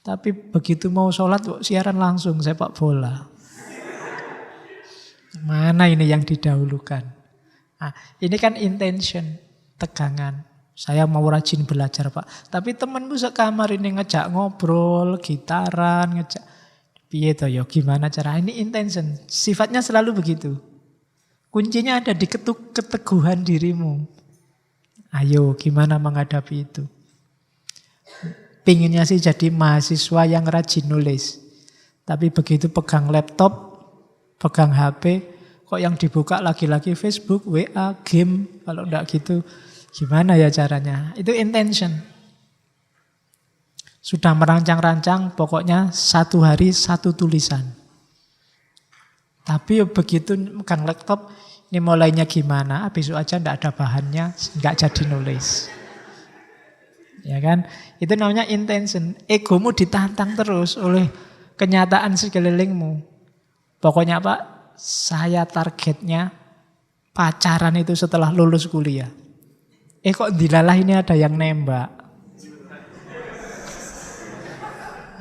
Tapi begitu mau sholat kok siaran langsung sepak bola. Mana ini yang didahulukan? Nah, ini kan intention, tegangan. Saya mau rajin belajar Pak. Tapi temanmu sekamar ini ngejak ngobrol, gitaran, ngejak. Piye toh yo, gimana cara? Ini intention. Sifatnya selalu begitu. Kuncinya ada di keteguhan dirimu. Ayo, gimana menghadapi itu? Pinginnya sih jadi mahasiswa yang rajin nulis. Tapi begitu pegang laptop, pegang HP, kok yang dibuka lagi-lagi Facebook, WA, game. Kalau enggak gitu, gimana ya caranya? Itu intention. Sudah merancang-rancang, pokoknya satu hari satu tulisan. Tapi begitu megang laptop, ini mulainya gimana? Besok aja enggak ada bahannya, enggak jadi nulis. Ya kan? Itu namanya intention. Egomu ditantang terus oleh kenyataan sekelilingmu. Pokoknya Pak, saya targetnya pacaran itu setelah lulus kuliah. Kok dilalah ini ada yang nembak.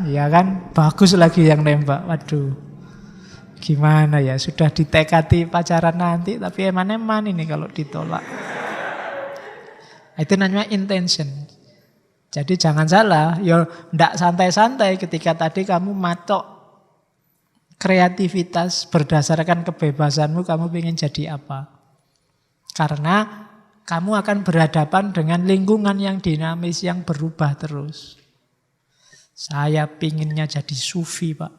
Ya kan, bagus lagi yang nembak. Waduh, gimana ya, sudah ditekati pacaran nanti, tapi eman-eman ini kalau ditolak. Itu namanya intention. Jadi jangan salah, ya ndak santai-santai ketika tadi kamu matok kreativitas berdasarkan kebebasanmu, kamu ingin jadi apa. Karena kamu akan berhadapan dengan lingkungan yang dinamis, yang berubah terus. Saya pinginnya jadi sufi Pak.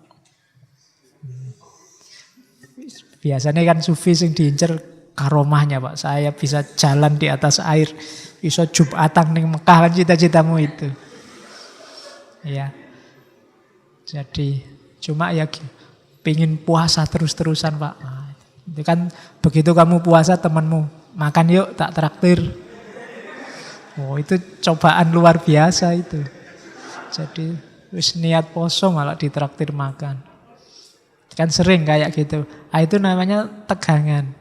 Biasanya kan sufi yang diincer karomahnya Pak. Saya bisa jalan di atas air, bisa Jumatan ning Mekah, kan cita-citamu itu. Ya. Jadi cuma ya pingin puasa terus-terusan Pak. Nah, itu kan begitu kamu puasa temanmu makan yuk tak traktir. Oh itu cobaan luar biasa itu. Jadi wis niat poso malah ditraktir makan. Kan sering kayak gitu. Nah, itu namanya tegangan.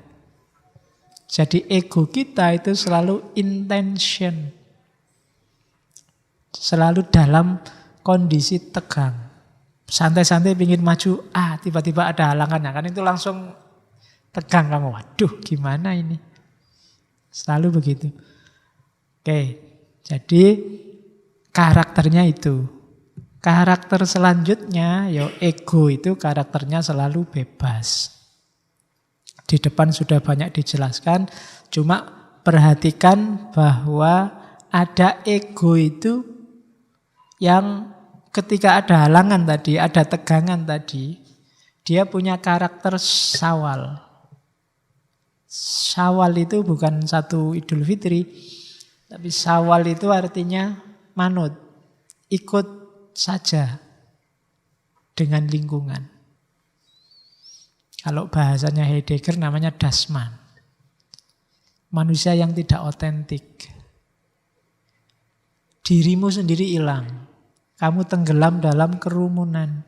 Jadi ego kita itu selalu intention. Selalu dalam kondisi tegang. Santai-santai ingin maju, tiba-tiba ada halangannya. Kan itu langsung tegang kamu. Waduh, gimana ini? Selalu begitu. Oke, jadi karakternya itu. Karakter selanjutnya, ego itu karakternya selalu bebas. Di depan sudah banyak dijelaskan, cuma perhatikan bahwa ada ego itu yang ketika ada halangan tadi, ada tegangan tadi, dia punya karakter syawal. Syawal itu bukan satu Idul Fitri, tapi syawal itu artinya manut, ikut saja dengan lingkungan. Kalau bahasanya Heidegger namanya dasman. Manusia yang tidak otentik. Dirimu sendiri hilang. Kamu tenggelam dalam kerumunan.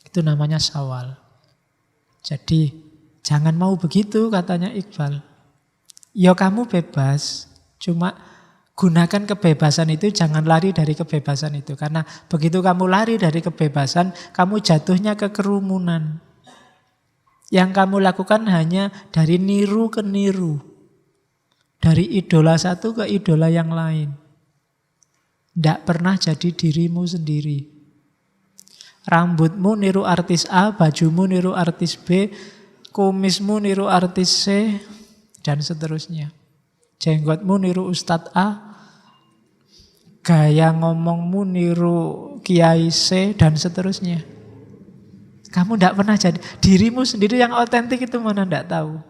Itu namanya syawal. Jadi jangan mau begitu katanya Iqbal. Ya kamu bebas, cuma gunakan kebebasan itu, jangan lari dari kebebasan itu. Karena begitu kamu lari dari kebebasan, kamu jatuhnya ke kerumunan. Yang kamu lakukan hanya dari niru ke niru. Dari idola satu ke idola yang lain. Tidak pernah jadi dirimu sendiri. Rambutmu niru artis A, bajumu niru artis B, kumismu niru artis C, dan seterusnya. Jenggotmu niru Ustadz A, gaya ngomongmu niru Kiai C, dan seterusnya. Kamu tidak pernah jadi dirimu sendiri yang otentik, itu mana tidak tahu.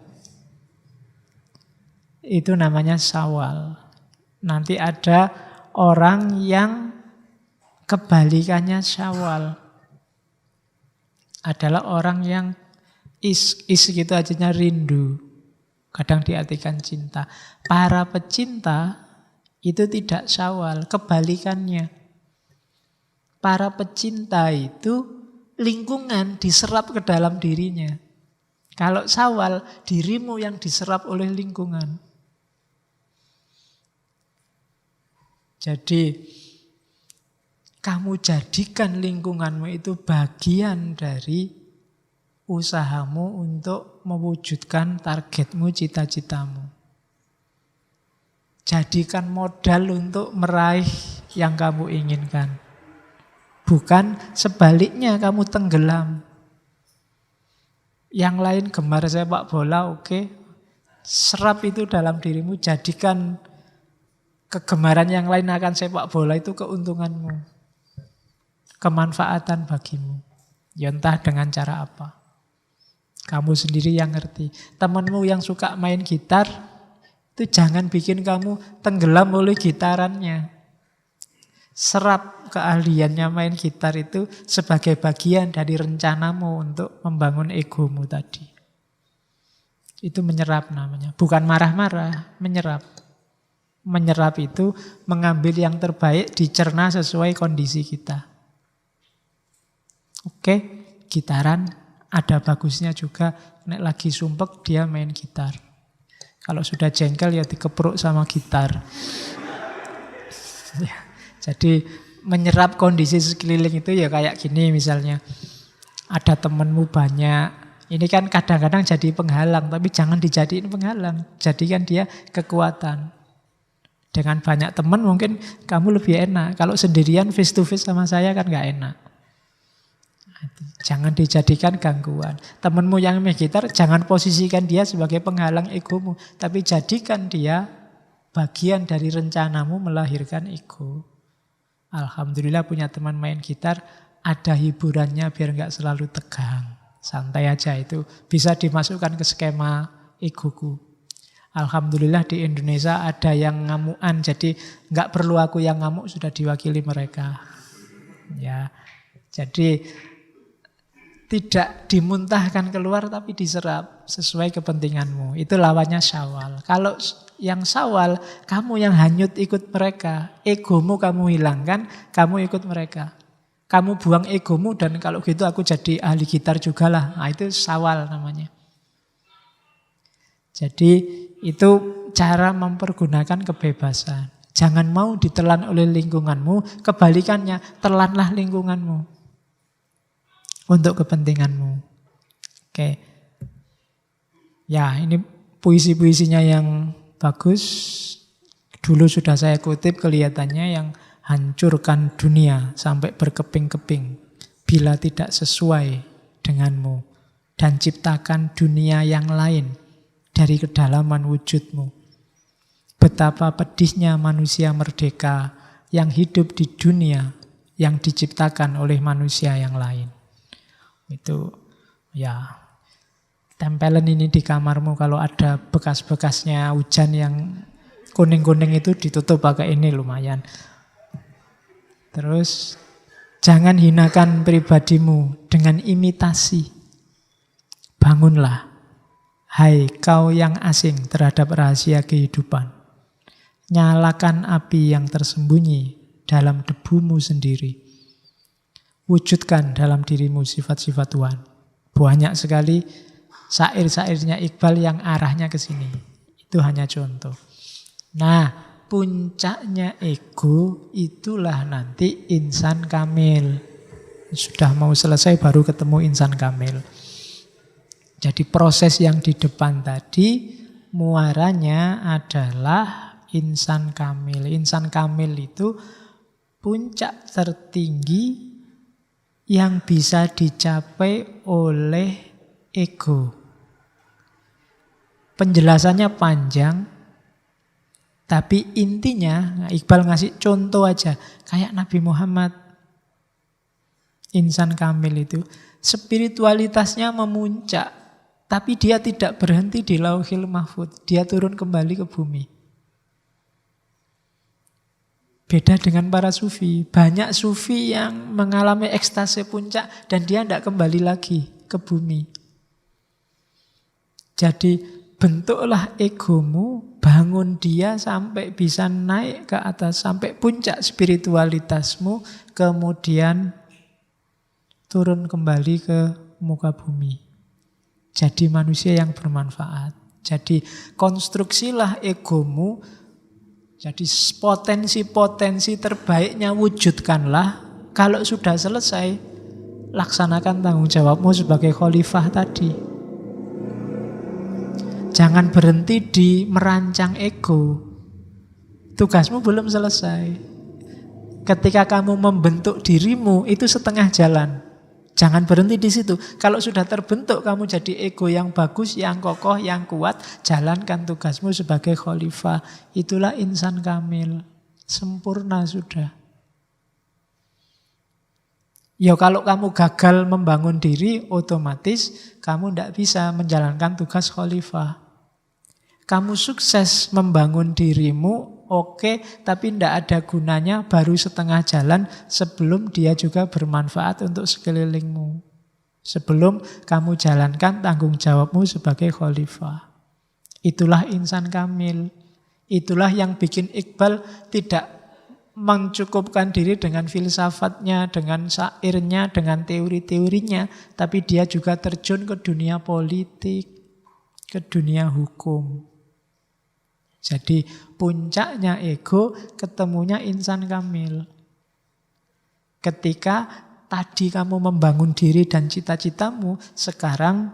Itu namanya syawal. Nanti ada orang yang Kebalikannya Syawal adalah orang yang is gitu aja rindu. Kadang diartikan cinta. Para pecinta itu tidak Syawal, kebalikannya. Para pecinta itu lingkungan diserap ke dalam dirinya. Kalau Syawal, dirimu yang diserap oleh lingkungan. Jadi kamu jadikan lingkunganmu itu bagian dari usahamu untuk mewujudkan targetmu, cita-citamu. Jadikan modal untuk meraih yang kamu inginkan. Bukan sebaliknya kamu tenggelam. Yang lain gemar sepak bola, oke. Serap itu dalam dirimu, jadikan kegemaran yang lain akan sepak bola itu keuntunganmu. Kemanfaatan bagimu. Ya entah dengan cara apa. Kamu sendiri yang ngerti. Temanmu yang suka main gitar, itu jangan bikin kamu tenggelam oleh gitarannya. Serap keahliannya main gitar itu sebagai bagian dari rencanamu untuk membangun egomu tadi. Itu menyerap namanya. Bukan marah-marah, menyerap. Menyerap itu mengambil yang terbaik, dicerna sesuai kondisi kita. Oke, gitaran ada bagusnya juga. Nek lagi sumpek dia main gitar. Kalau sudah jengkel ya dikepruk sama gitar. Ya, jadi menyerap kondisi sekeliling itu ya kayak gini misalnya. Ada temenmu banyak. Ini kan kadang-kadang jadi penghalang, tapi jangan dijadiin penghalang. Jadikan dia kekuatan. Dengan banyak teman mungkin kamu lebih enak. Kalau sendirian face to face sama saya kan gak enak. Jangan dijadikan gangguan. Temanmu yang main gitar, jangan posisikan dia sebagai penghalang egomu. Tapi jadikan dia bagian dari rencanamu melahirkan ego. Alhamdulillah punya teman main gitar, ada hiburannya biar gak selalu tegang. Santai aja itu. Bisa dimasukkan ke skema egoku. Alhamdulillah di Indonesia ada yang ngamuan, jadi nggak perlu aku yang ngamuk, sudah diwakili mereka. Ya, jadi tidak dimuntahkan keluar tapi diserap sesuai kepentinganmu. Itu lawannya Syawal. Kalau yang Syawal, kamu yang hanyut ikut mereka, egomu kamu hilangkan, kamu ikut mereka. Kamu buang egomu dan kalau gitu aku jadi ahli gitar juga lah. Nah, itu Syawal namanya. Jadi itu cara mempergunakan kebebasan. Jangan mau ditelan oleh lingkunganmu, kebalikannya, telanlah lingkunganmu untuk kepentinganmu. Oke. Ya, ini puisi-puisinya yang bagus. Dulu sudah saya kutip, kelihatannya yang hancurkan dunia sampai berkeping-keping bila tidak sesuai denganmu dan ciptakan dunia yang lain dari kedalaman wujudmu. Betapa pedihnya manusia merdeka yang hidup di dunia yang diciptakan oleh manusia yang lain. Itu ya, tempelen ini di kamarmu kalau ada bekas-bekasnya hujan yang kuning-kuning itu ditutup pakai ini lumayan. Terus jangan hinakan pribadimu dengan imitasi. Bangunlah. Hai kau yang asing terhadap rahasia kehidupan. Nyalakan api yang tersembunyi dalam debumu sendiri. Wujudkan dalam dirimu sifat-sifat Tuhan. Banyak sekali syair-syairnya Iqbal yang arahnya ke sini. Itu hanya contoh. Nah, puncaknya ego itulah nanti insan kamil. Sudah mau selesai baru ketemu insan kamil. Jadi proses yang di depan tadi muaranya adalah insan kamil. Insan kamil itu puncak tertinggi yang bisa dicapai oleh ego. Penjelasannya panjang, tapi intinya Iqbal ngasih contoh aja. Kayak Nabi Muhammad, insan kamil itu spiritualitasnya memuncak. Tapi dia tidak berhenti di Lauhil Mahfudz. Dia turun kembali ke bumi. Beda dengan para sufi. Banyak sufi yang mengalami ekstase puncak dan dia tidak kembali lagi ke bumi. Jadi bentuklah egomu, bangun dia sampai bisa naik ke atas, sampai puncak spiritualitasmu, kemudian turun kembali ke muka bumi. Jadi manusia yang bermanfaat. Jadi konstruksilah egomu. Jadi potensi-potensi terbaiknya wujudkanlah. Kalau sudah selesai, laksanakan tanggung jawabmu sebagai khalifah tadi. Jangan berhenti di merancang ego. Tugasmu belum selesai. Ketika kamu membentuk dirimu, itu setengah jalan. Jangan berhenti di situ. Kalau sudah terbentuk kamu jadi ego yang bagus, yang kokoh, yang kuat, jalankan tugasmu sebagai khalifah. Itulah insan kamil. Sempurna sudah. Ya kalau kamu gagal membangun diri, otomatis kamu tidak bisa menjalankan tugas khalifah. Kamu sukses membangun dirimu, oke, tapi tidak ada gunanya, baru setengah jalan sebelum dia juga bermanfaat untuk sekelilingmu. Sebelum kamu jalankan tanggung jawabmu sebagai khalifah. Itulah insan kamil. Itulah yang bikin Iqbal tidak mencukupkan diri dengan filsafatnya, dengan syairnya, dengan teori-teorinya, tapi dia juga terjun ke dunia politik, ke dunia hukum. Jadi puncaknya ego, ketemunya insan kamil. Ketika tadi kamu membangun diri dan cita-citamu, sekarang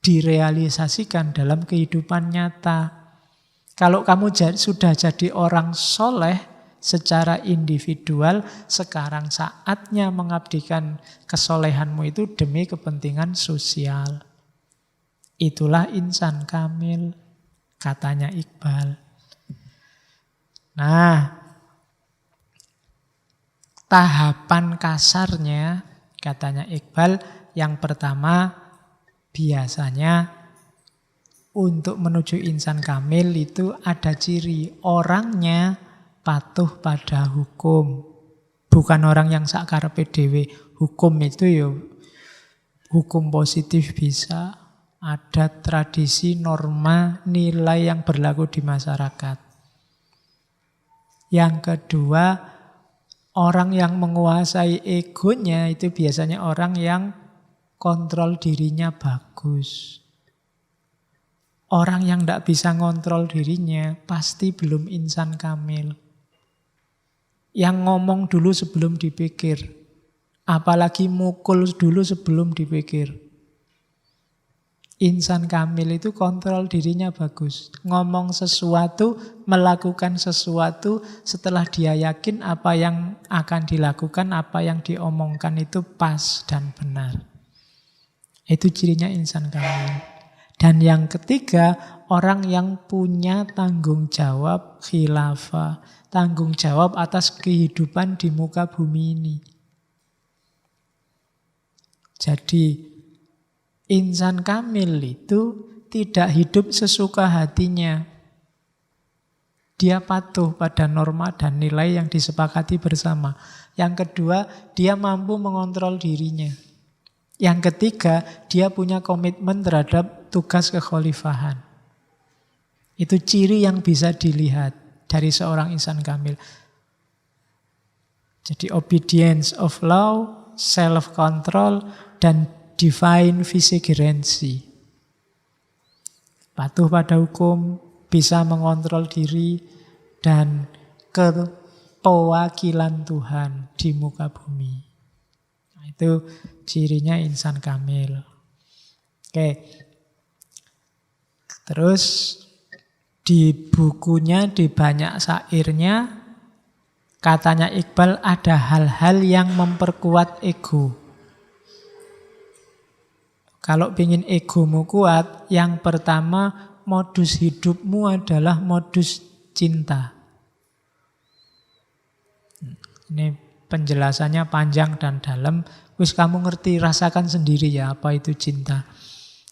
direalisasikan dalam kehidupan nyata. Kalau kamu sudah jadi orang soleh secara individual, sekarang saatnya mengabdikan kesolehanmu itu demi kepentingan sosial. Itulah insan kamil, katanya Iqbal. Nah, tahapan kasarnya, katanya Iqbal, yang pertama biasanya untuk menuju insan kamil itu ada ciri orangnya patuh pada hukum. Bukan orang yang sakarepe dhewe. Hukum itu ya hukum positif bisa. Ada tradisi, norma, nilai yang berlaku di masyarakat. Yang kedua, orang yang menguasai egonya itu biasanya orang yang kontrol dirinya bagus. Orang yang tidak bisa ngontrol dirinya pasti belum insan kamil. Yang ngomong dulu sebelum dipikir. Apalagi mukul dulu sebelum dipikir. Insan kamil itu kontrol dirinya bagus. Ngomong sesuatu, melakukan sesuatu, setelah dia yakin apa yang akan dilakukan, apa yang diomongkan itu pas dan benar. Itu cirinya insan kamil. Dan yang ketiga, orang yang punya tanggung jawab khilafah. Tanggung jawab atas kehidupan di muka bumi ini. Jadi insan kamil itu tidak hidup sesuka hatinya. Dia patuh pada norma dan nilai yang disepakati bersama. Yang kedua, dia mampu mengontrol dirinya. Yang ketiga, dia punya komitmen terhadap tugas kekhalifahan. Itu ciri yang bisa dilihat dari seorang insan kamil. Jadi obedience of law, self-control, dan divine vigilancy. Patuh pada hukum, bisa mengontrol diri, dan kepewakilan Tuhan di muka bumi. Nah, itu cirinya insan kamil. Oke. Terus di bukunya, di banyak syairnya, katanya Iqbal ada hal-hal yang memperkuat ego. Kalau ingin egomu kuat, yang pertama modus hidupmu adalah modus cinta. Ini penjelasannya panjang dan dalam. Wis kamu ngerti, rasakan sendiri ya apa itu cinta.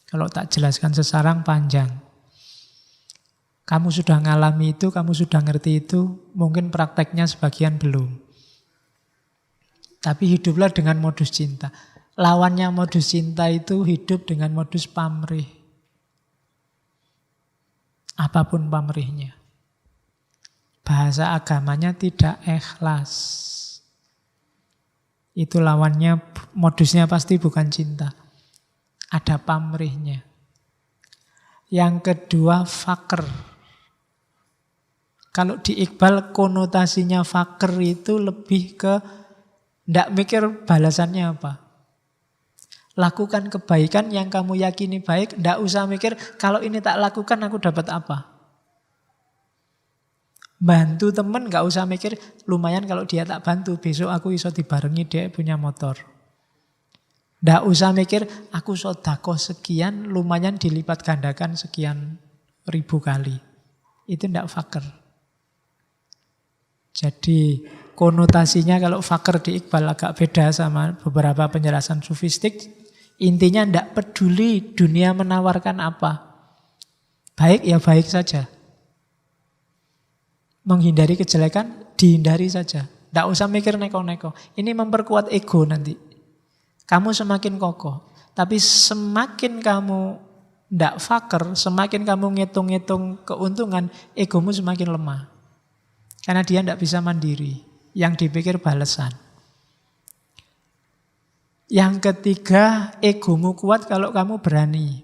Kalau tak jelaskan sesarang panjang. Kamu sudah ngalami itu, kamu sudah ngerti itu, mungkin prakteknya sebagian belum. Tapi hiduplah dengan modus cinta. Lawannya modus cinta itu hidup dengan modus pamrih. Apapun pamrihnya. Bahasa agamanya tidak ikhlas. Itu lawannya, modusnya pasti bukan cinta. Ada pamrihnya. Yang kedua, fakir. Kalau di Iqbal konotasinya fakir itu lebih ke ndak mikir balasannya apa. Lakukan kebaikan yang kamu yakini baik, ndak usah mikir kalau ini tak lakukan aku dapat apa. Bantu temen nggak usah mikir lumayan kalau dia tak bantu besok aku iso dibarengi dia punya motor. Ndak usah mikir aku sedekah sekian lumayan dilipat gandakan sekian ribu kali. Itu ndak fakir. Jadi konotasinya kalau fakir di Iqbal agak beda sama beberapa penjelasan sufistik. Intinya ndak peduli dunia menawarkan apa. Baik ya baik saja. Menghindari kejelekan dihindari saja. Ndak usah mikir neko-neko. Ini memperkuat ego nanti. Kamu semakin kokoh. Tapi semakin kamu ndak fakir, semakin kamu ngitung-ngitung keuntungan, egomu semakin lemah. Karena dia tidak bisa mandiri. Yang dipikir balasan. Yang ketiga, egomu kuat kalau kamu berani.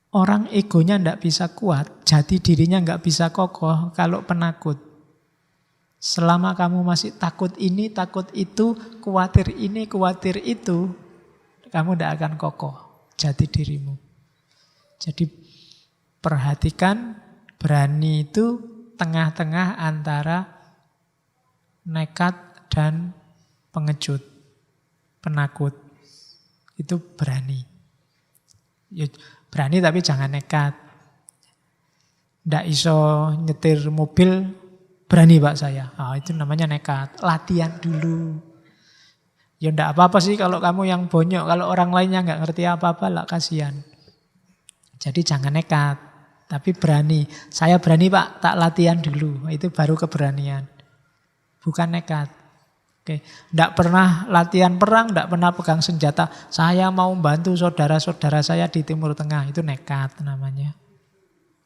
Orang egonya tidak bisa kuat, jati dirinya nggak bisa kokoh kalau penakut. Selama kamu masih takut ini, takut itu, khawatir ini, khawatir itu, kamu tidak akan kokoh jati dirimu. Jadi perhatikan, berani itu tengah-tengah antara nekat dan pengecut, penakut. Itu berani. Ya, berani tapi jangan nekat. Ndak iso nyetir mobil, berani Pak saya. Itu namanya nekat. Latihan dulu. Ya ndak apa-apa sih kalau kamu yang bonyok. Kalau orang lainnya nggak ngerti apa-apa lah kasihan. Jadi jangan nekat. Tapi berani. Saya berani Pak, tak latihan dulu. Itu baru keberanian. Bukan nekat. Oke. Ndak pernah latihan perang, ndak pernah pegang senjata. Saya mau bantu saudara-saudara saya di Timur Tengah. Itu nekat namanya.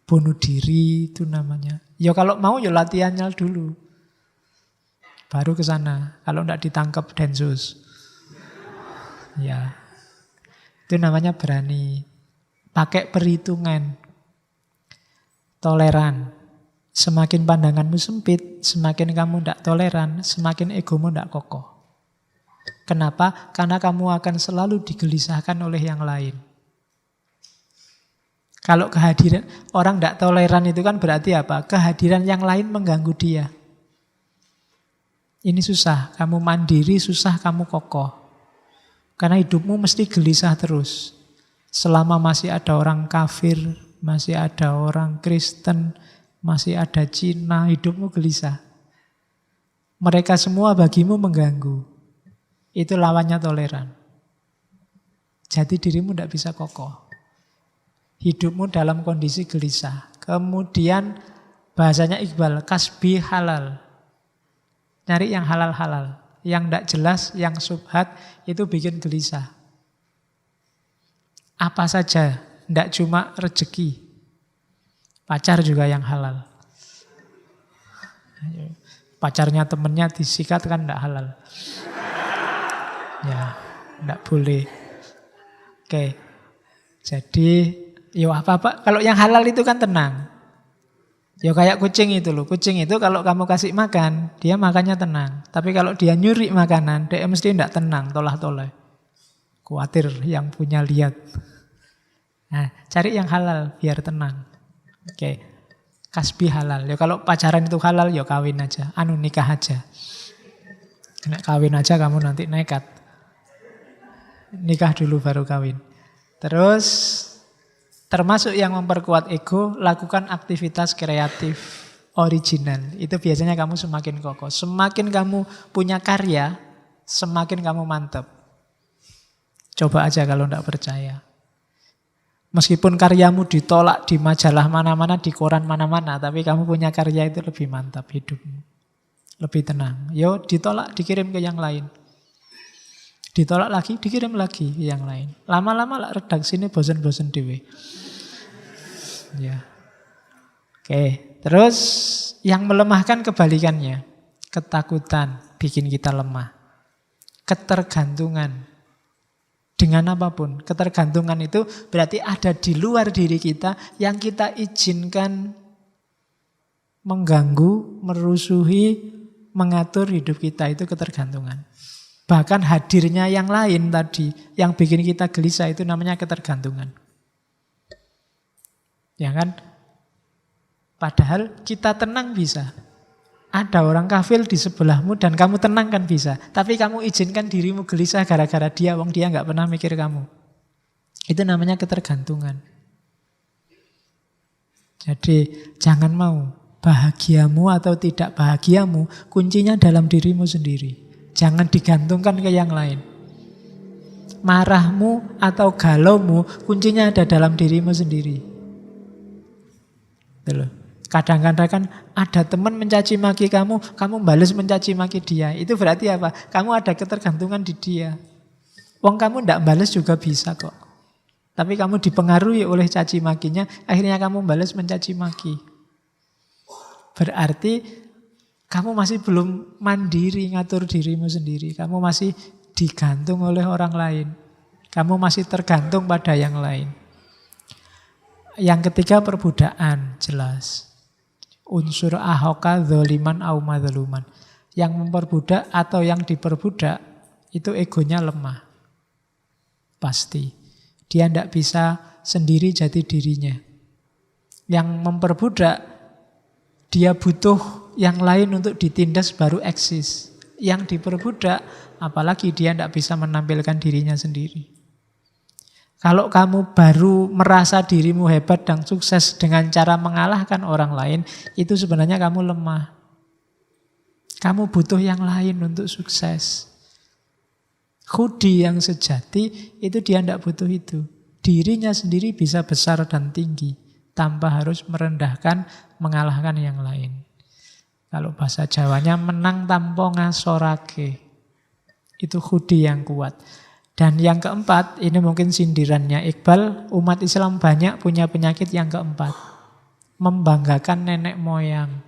Bunuh diri itu namanya. Ya kalau mau ya latihannya dulu. Baru ke sana. Kalau ndak ditangkap Densus. Ya. Itu namanya berani. Pakai perhitungan. Toleran. Semakin pandanganmu sempit, semakin kamu tidak toleran, semakin egomu tidak kokoh. Kenapa? Karena kamu akan selalu digelisahkan oleh yang lain. Kalau kehadiran, orang tidak toleran itu kan berarti apa? Kehadiran yang lain mengganggu dia. Ini susah, kamu mandiri, susah kamu kokoh. Karena hidupmu mesti gelisah terus. Selama masih ada orang kafir, masih ada orang Kristen, masih ada Cina, hidupmu gelisah. Mereka semua bagimu mengganggu. Itu lawannya toleran. Jadi dirimu tidak bisa kokoh. Hidupmu dalam kondisi gelisah. Kemudian bahasanya Iqbal, kasbi halal. Nyari yang halal-halal. Yang tidak jelas, yang subhat, itu bikin gelisah. Apa saja. Tidak cuma rezeki. Pacar juga yang halal. Pacarnya temennya disikat kan tidak halal. Ya, tidak boleh. Oke. Jadi, ya apa-apa. Kalau yang halal itu kan tenang. Ya kayak kucing itu loh. Kucing itu kalau kamu kasih makan, dia makannya tenang. Tapi kalau dia nyuri makanan, dia mesti tidak tenang, tolah-toleh. Khawatir yang punya lihat. Nah, cari yang halal biar tenang. Oke. Kasbi halal. Ya kalau pacaran itu halal, ya kawin aja. Nikah aja. Nek kawin aja kamu nanti nekat. Nikah dulu baru kawin. Terus termasuk yang memperkuat ego, lakukan aktivitas kreatif original. Itu biasanya kamu semakin kokoh. Semakin kamu punya karya, semakin kamu mantap. Coba aja kalau tidak percaya. Meskipun karyamu ditolak di majalah mana-mana, di koran mana-mana, tapi kamu punya karya itu lebih mantap hidupmu. Lebih tenang. Yo, ditolak, dikirim ke yang lain. Ditolak lagi, dikirim lagi ke yang lain. Lama-lama lah redaksi ini bosen-bosen dewe. Ya. Oke, terus yang melemahkan kebalikannya. Ketakutan bikin kita lemah. Ketergantungan. Dengan apapun. Ketergantungan itu berarti ada di luar diri kita yang kita izinkan mengganggu, merusuhi, mengatur hidup kita. Itu ketergantungan. Bahkan hadirnya yang lain tadi, yang bikin kita gelisah itu namanya ketergantungan. Ya kan? Padahal kita tenang bisa. Ada orang kafir di sebelahmu dan kamu tenang kan bisa. Tapi kamu izinkan dirimu gelisah gara-gara dia, wong dia nggak pernah mikir kamu. Itu namanya ketergantungan. Jadi jangan mau bahagiamu atau tidak bahagiamu, kuncinya dalam dirimu sendiri. Jangan digantungkan ke yang lain. Marahmu atau galaumu, kuncinya ada dalam dirimu sendiri. Betul. Kadang-kadang kan ada teman mencaci maki kamu balas mencaci maki dia. Itu berarti apa? Kamu ada ketergantungan di dia. Wong kamu ndak balas juga bisa kok. Tapi kamu dipengaruhi oleh caci makinya, akhirnya kamu balas mencaci maki. Berarti kamu masih belum mandiri ngatur dirimu sendiri. Kamu masih digantung oleh orang lain. Kamu masih tergantung pada yang lain. Yang ketiga perbudakan, jelas. Unsur ahoka dzoliman au madzluman. Yang memperbudak atau yang diperbudak itu egonya lemah. Pasti. Dia tidak bisa sendiri jati dirinya. Yang memperbudak dia butuh yang lain untuk ditindas baru eksis. Yang diperbudak apalagi dia tidak bisa menampilkan dirinya sendiri. Kalau kamu baru merasa dirimu hebat dan sukses dengan cara mengalahkan orang lain, itu sebenarnya kamu lemah. Kamu butuh yang lain untuk sukses. Khudi yang sejati, itu dia tidak butuh itu. Dirinya sendiri bisa besar dan tinggi, tanpa harus merendahkan, mengalahkan yang lain. Kalau bahasa Jawanya, menang tanpa ngasorake. Itu khudi yang kuat. Dan yang keempat, ini mungkin sindirannya Iqbal, umat Islam banyak punya penyakit yang keempat. Membanggakan nenek moyang.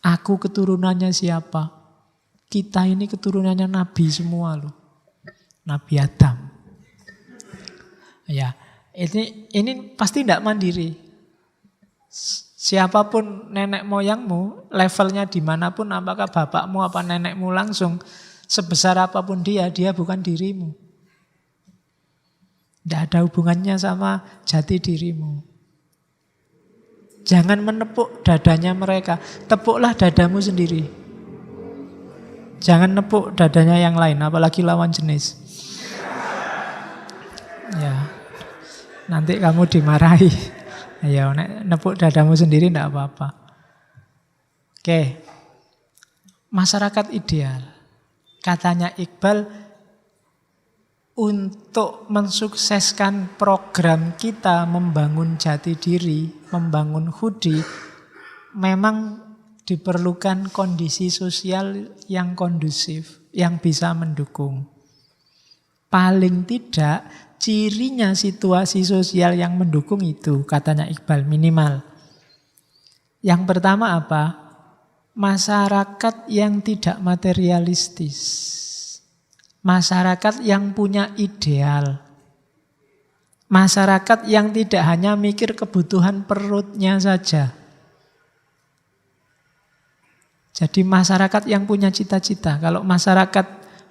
Aku keturunannya siapa? Kita ini keturunannya Nabi semua loh. Nabi Adam. Ya, ini pasti tidak mandiri. Siapapun nenek moyangmu, levelnya dimanapun, apakah bapakmu apa nenekmu langsung, sebesar apapun dia bukan dirimu. Tidak ada hubungannya sama jati dirimu. Jangan menepuk dadanya mereka. Tepuklah dadamu sendiri. Jangan nepuk dadanya yang lain, apalagi lawan jenis. Ya, nanti kamu dimarahi. Ya, nepuk dadamu sendiri tidak apa-apa. Oke, masyarakat ideal. Katanya Iqbal, untuk mensukseskan program kita membangun jati diri, membangun khudi, memang diperlukan kondisi sosial yang kondusif, yang bisa mendukung. Paling tidak, cirinya situasi sosial yang mendukung itu, katanya Iqbal, minimal. Yang pertama apa? Masyarakat yang tidak materialistis. Masyarakat yang punya ideal. Masyarakat yang tidak hanya mikir kebutuhan perutnya saja. Jadi masyarakat yang punya cita-cita. Kalau masyarakat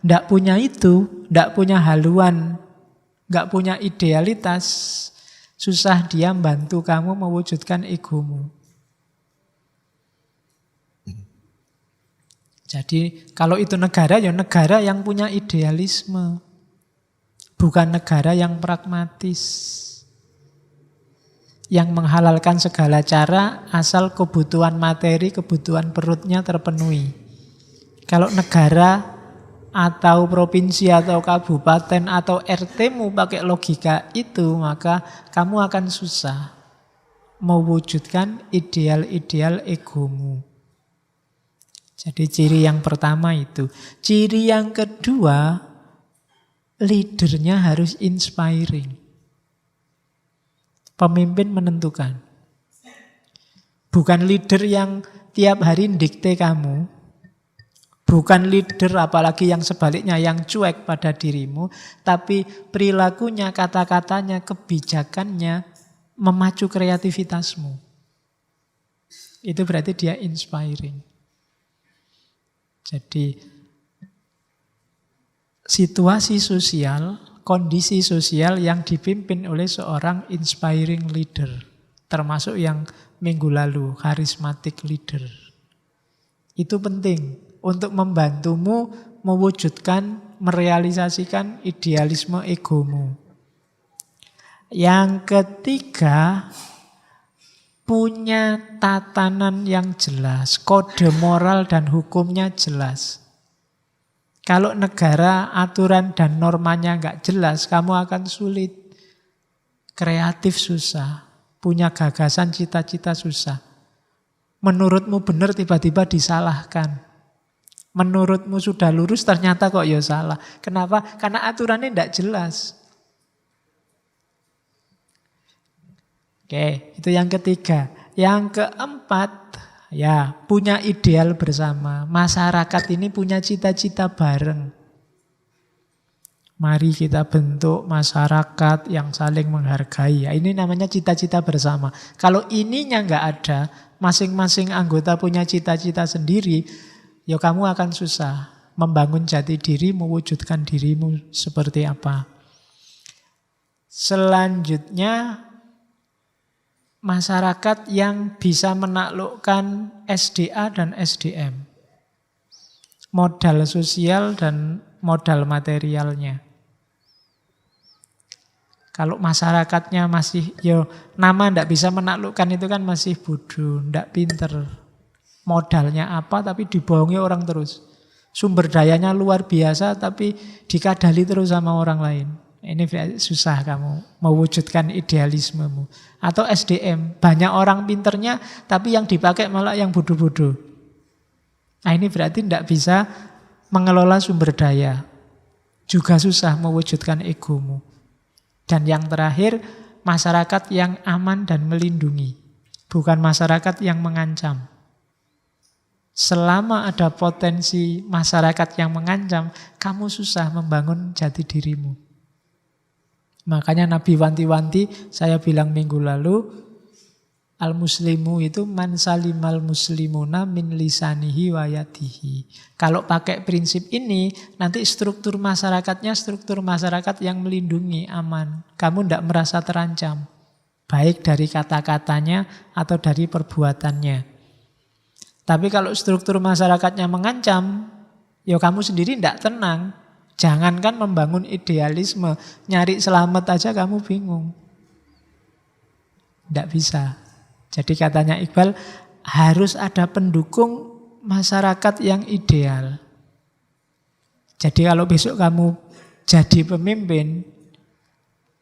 tidak punya itu, tidak punya haluan, tidak punya idealitas, susah dia membantu kamu mewujudkan egomu. Jadi kalau itu negara, ya negara yang punya idealisme. Bukan negara yang pragmatis. Yang menghalalkan segala cara asal kebutuhan materi, kebutuhan perutnya terpenuhi. Kalau negara atau provinsi atau kabupaten atau RT-mu pakai logika itu, maka kamu akan susah mewujudkan ideal-ideal egomu. Jadi ciri yang pertama itu. Ciri yang kedua, leadernya harus inspiring. Pemimpin menentukan. Bukan leader yang tiap hari dikte kamu. Bukan leader apalagi yang sebaliknya yang cuek pada dirimu. Tapi perilakunya, kata-katanya, kebijakannya memacu kreativitasmu. Itu berarti dia inspiring. Jadi situasi sosial, kondisi sosial yang dipimpin oleh seorang inspiring leader. Termasuk yang minggu lalu, charismatic leader. Itu penting untuk membantumu mewujudkan, merealisasikan idealisme egomu. Yang ketiga, punya tatanan yang jelas, kode moral dan hukumnya jelas. Kalau negara, aturan dan normanya nggak jelas, kamu akan sulit. Kreatif susah, punya gagasan, cita-cita susah. Menurutmu benar tiba-tiba disalahkan. Menurutmu sudah lurus ternyata kok ya salah. Kenapa? Karena aturannya nggak jelas. Oke, itu yang ketiga. Yang keempat, ya punya ideal bersama. Masyarakat ini punya cita-cita bareng. Mari kita bentuk masyarakat yang saling menghargai. Ya, ini namanya cita-cita bersama. Kalau ininya nggak ada, masing-masing anggota punya cita-cita sendiri, ya kamu akan susah membangun jati diri, mewujudkan dirimu seperti apa. Selanjutnya, masyarakat yang bisa menaklukkan SDA dan SDM. Modal sosial dan modal materialnya. Kalau masyarakatnya masih, nama ndak bisa menaklukkan itu kan masih bodoh, ndak pinter. Modalnya apa tapi dibohongi orang terus. Sumber dayanya luar biasa tapi dikadali terus sama orang lain. Ini susah kamu mewujudkan idealismemu. Atau SDM, banyak orang pinternya tapi yang dipakai malah yang bodoh-bodoh. Nah ini berarti tidak bisa mengelola sumber daya. Juga susah mewujudkan egomu. Dan yang terakhir, masyarakat yang aman dan melindungi. Bukan masyarakat yang mengancam. Selama ada potensi masyarakat yang mengancam, kamu susah membangun jati dirimu. Makanya Nabi wanti-wanti, saya bilang minggu lalu, al-muslimu itu man salimal muslimuna min lisanihi wa yadihi. Kalau pakai prinsip ini, nanti struktur masyarakatnya struktur masyarakat yang melindungi, aman. Kamu tidak merasa terancam, baik dari kata-katanya atau dari perbuatannya. Tapi kalau struktur masyarakatnya mengancam, ya kamu sendiri tidak tenang. Jangankan membangun idealisme, nyari selamat aja kamu bingung. Tidak bisa. Jadi katanya Iqbal, harus ada pendukung masyarakat yang ideal. Jadi kalau besok kamu jadi pemimpin,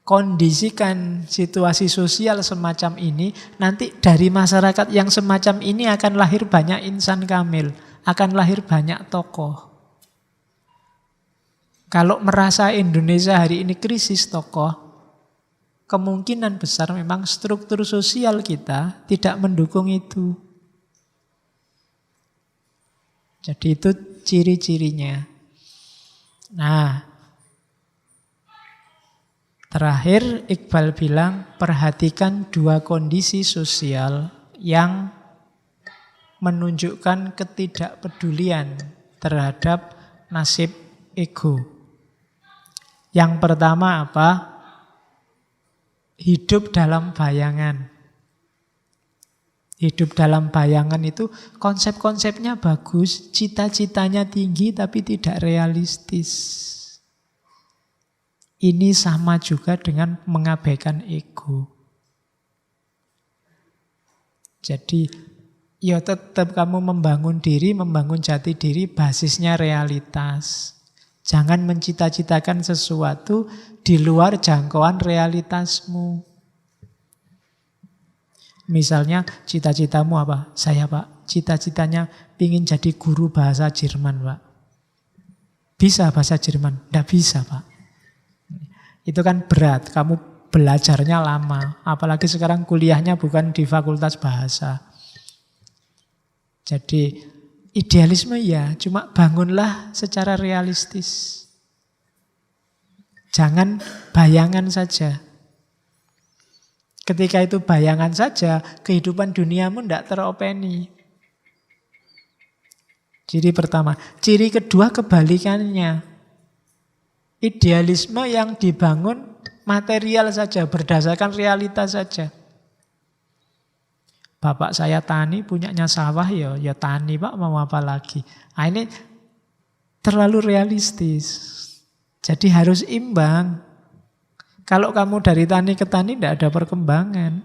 kondisikan situasi sosial semacam ini, nanti dari masyarakat yang semacam ini akan lahir banyak insan kamil, akan lahir banyak tokoh. Kalau merasa Indonesia hari ini krisis tokoh, kemungkinan besar memang struktur sosial kita tidak mendukung itu. Jadi itu ciri-cirinya. Nah, terakhir Iqbal bilang, perhatikan dua kondisi sosial yang menunjukkan ketidakpedulian terhadap nasib ego. Yang pertama apa? Hidup dalam bayangan. Hidup dalam bayangan itu konsep-konsepnya bagus, cita-citanya tinggi tapi tidak realistis. Ini sama juga dengan mengabaikan ego. Jadi, tetap kamu membangun diri, membangun jati diri, basisnya realitas. Jangan mencita-citakan sesuatu di luar jangkauan realitasmu. Misalnya cita-citamu apa? Saya Pak, cita-citanya ingin jadi guru bahasa Jerman Pak. Bisa bahasa Jerman? Tidak bisa Pak. Itu kan berat, kamu belajarnya lama. Apalagi sekarang kuliahnya bukan di fakultas bahasa. Jadi idealisme ya, cuma bangunlah secara realistis. Jangan bayangan saja. Ketika itu bayangan saja, kehidupan duniamu tidak teropeni. Ciri pertama. Ciri kedua kebalikannya. Idealisme yang dibangun material saja, berdasarkan realitas saja. Bapak saya tani, punyanya sawah, ya tani Pak, mau apa lagi. Nah, ini terlalu realistis. Jadi harus imbang. Kalau kamu dari tani ke tani tidak ada perkembangan.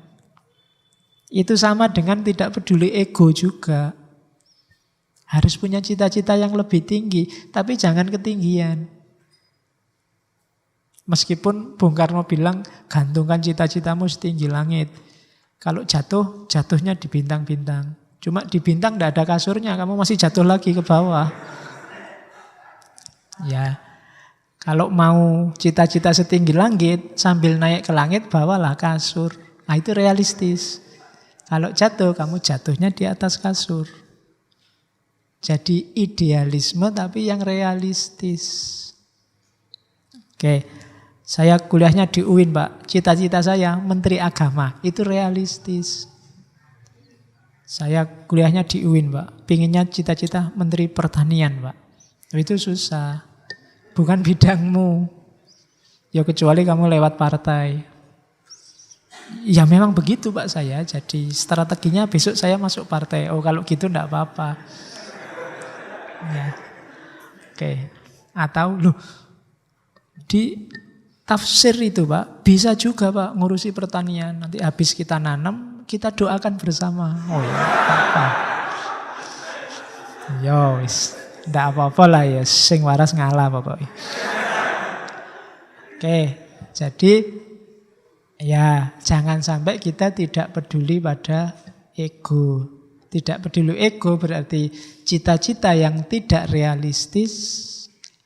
Itu sama dengan tidak peduli ego juga. Harus punya cita-cita yang lebih tinggi, tapi jangan ketinggian. Meskipun Bung Karno bilang, gantungkan cita-citamu setinggi langit. Kalau jatuh, jatuhnya di bintang-bintang. Cuma di bintang tidak ada kasurnya, kamu masih jatuh lagi ke bawah. Ya, kalau mau cita-cita setinggi langit, sambil naik ke langit, bawalah kasur. Nah itu realistis. Kalau jatuh, kamu jatuhnya di atas kasur. Jadi idealisme tapi yang realistis. Oke. Saya kuliahnya di UIN, Pak. Cita-cita saya Menteri Agama. Itu realistis. Saya kuliahnya di UIN, Pak. Pinginnya cita-cita Menteri Pertanian, Pak. Itu susah. Bukan bidangmu. Ya kecuali kamu lewat partai. Ya memang begitu, Pak, saya. Jadi strateginya besok saya masuk partai. Oh kalau gitu enggak apa-apa. Ya. Oke. Atau di tafsir itu Pak, bisa juga Pak ngurusi pertanian. Nanti habis kita nanam, kita doakan bersama. Oh ya, apa-apa. Yo, tidak apa-apa lah ya, sing waras ngalah pokoknya. Oke, jadi ya jangan sampai kita tidak peduli pada ego. Tidak peduli ego berarti cita-cita yang tidak realistis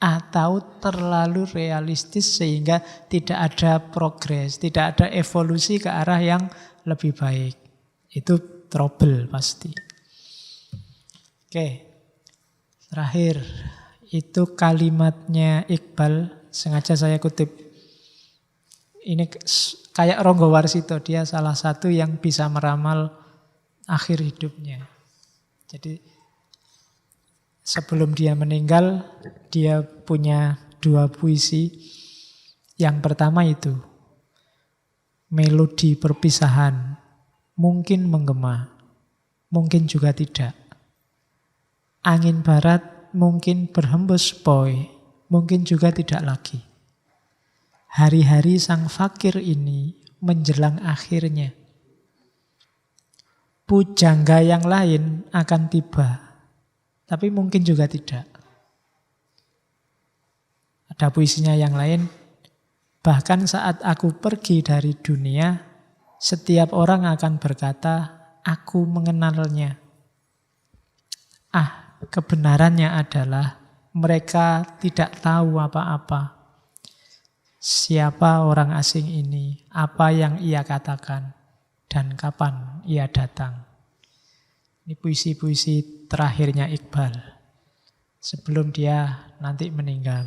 atau terlalu realistis sehingga tidak ada progres, tidak ada evolusi ke arah yang lebih baik. Itu trouble pasti. Oke, terakhir itu kalimatnya Iqbal, sengaja saya kutip. Ini kayak Ronggo Warsito, dia salah satu yang bisa meramal akhir hidupnya. Jadi sebelum dia meninggal, dia punya 2 puisi. Yang pertama itu, melodi perpisahan, mungkin menggema, mungkin juga tidak. Angin barat mungkin berhembus poi, mungkin juga tidak lagi. Hari-hari sang fakir ini menjelang akhirnya. Pujangga yang lain akan tiba, tapi mungkin juga tidak. Ada puisinya yang lain. Bahkan saat aku pergi dari dunia, setiap orang akan berkata, aku mengenalnya. Kebenarannya adalah mereka tidak tahu apa-apa. Siapa orang asing ini, apa yang ia katakan, dan kapan ia datang. Ini puisi-puisi terakhirnya Iqbal sebelum dia nanti meninggal.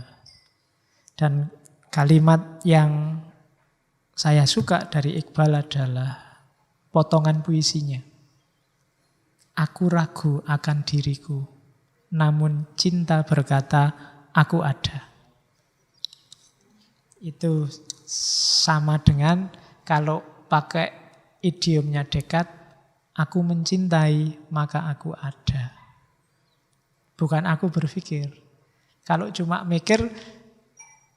Dan kalimat yang saya suka dari Iqbal adalah potongan puisinya. Aku ragu akan diriku, namun cinta berkata, aku ada. Itu sama dengan kalau pakai idiomnya Descartes, aku mencintai, maka aku ada. Bukan aku berpikir. Kalau cuma mikir,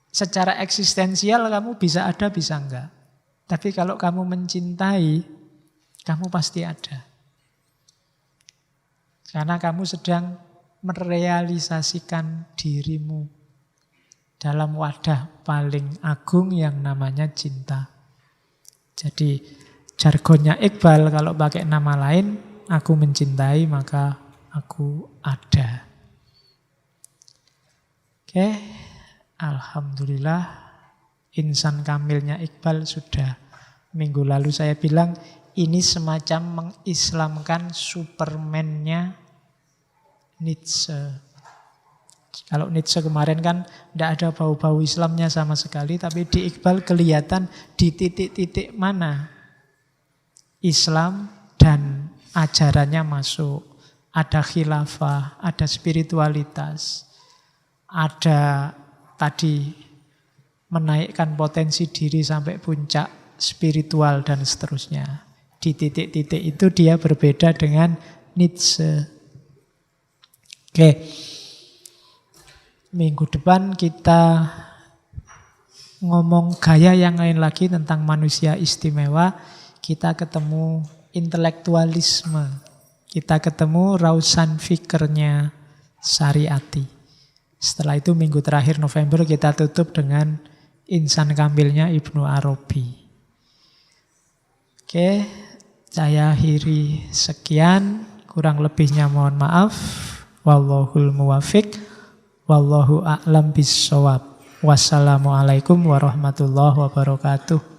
secara eksistensial kamu bisa ada, bisa enggak. Tapi kalau kamu mencintai, kamu pasti ada. Karena kamu sedang merealisasikan dirimu. dalam wadah paling agung yang namanya cinta. Jadi jargonnya Iqbal kalau pakai nama lain, aku mencintai maka aku ada. Oke, alhamdulillah insan kamilnya Iqbal sudah minggu lalu saya bilang ini semacam mengislamkan Superman-nya Nietzsche. Kalau Nietzsche kemarin kan tidak ada bau-bau Islamnya sama sekali, tapi di Iqbal kelihatan di titik-titik mana Islam dan ajarannya masuk. Ada khilafah, ada spiritualitas, ada tadi menaikkan potensi diri sampai puncak spiritual dan seterusnya. Di titik-titik itu dia berbeda dengan Nietzsche. Oke. Minggu depan kita ngomong gaya yang lain lagi tentang manusia istimewa. Kita ketemu intelektualisme. Kita ketemu rausan fikirnya Syariati. Setelah itu minggu terakhir November kita tutup dengan insan kamilnya Ibnu Arabi. Oke, saya akhiri sekian. Kurang lebihnya mohon maaf. Wallahul muwafiq. Wallahu a'lam bissawab. Wassalamualaikum warahmatullahi wabarakatuh.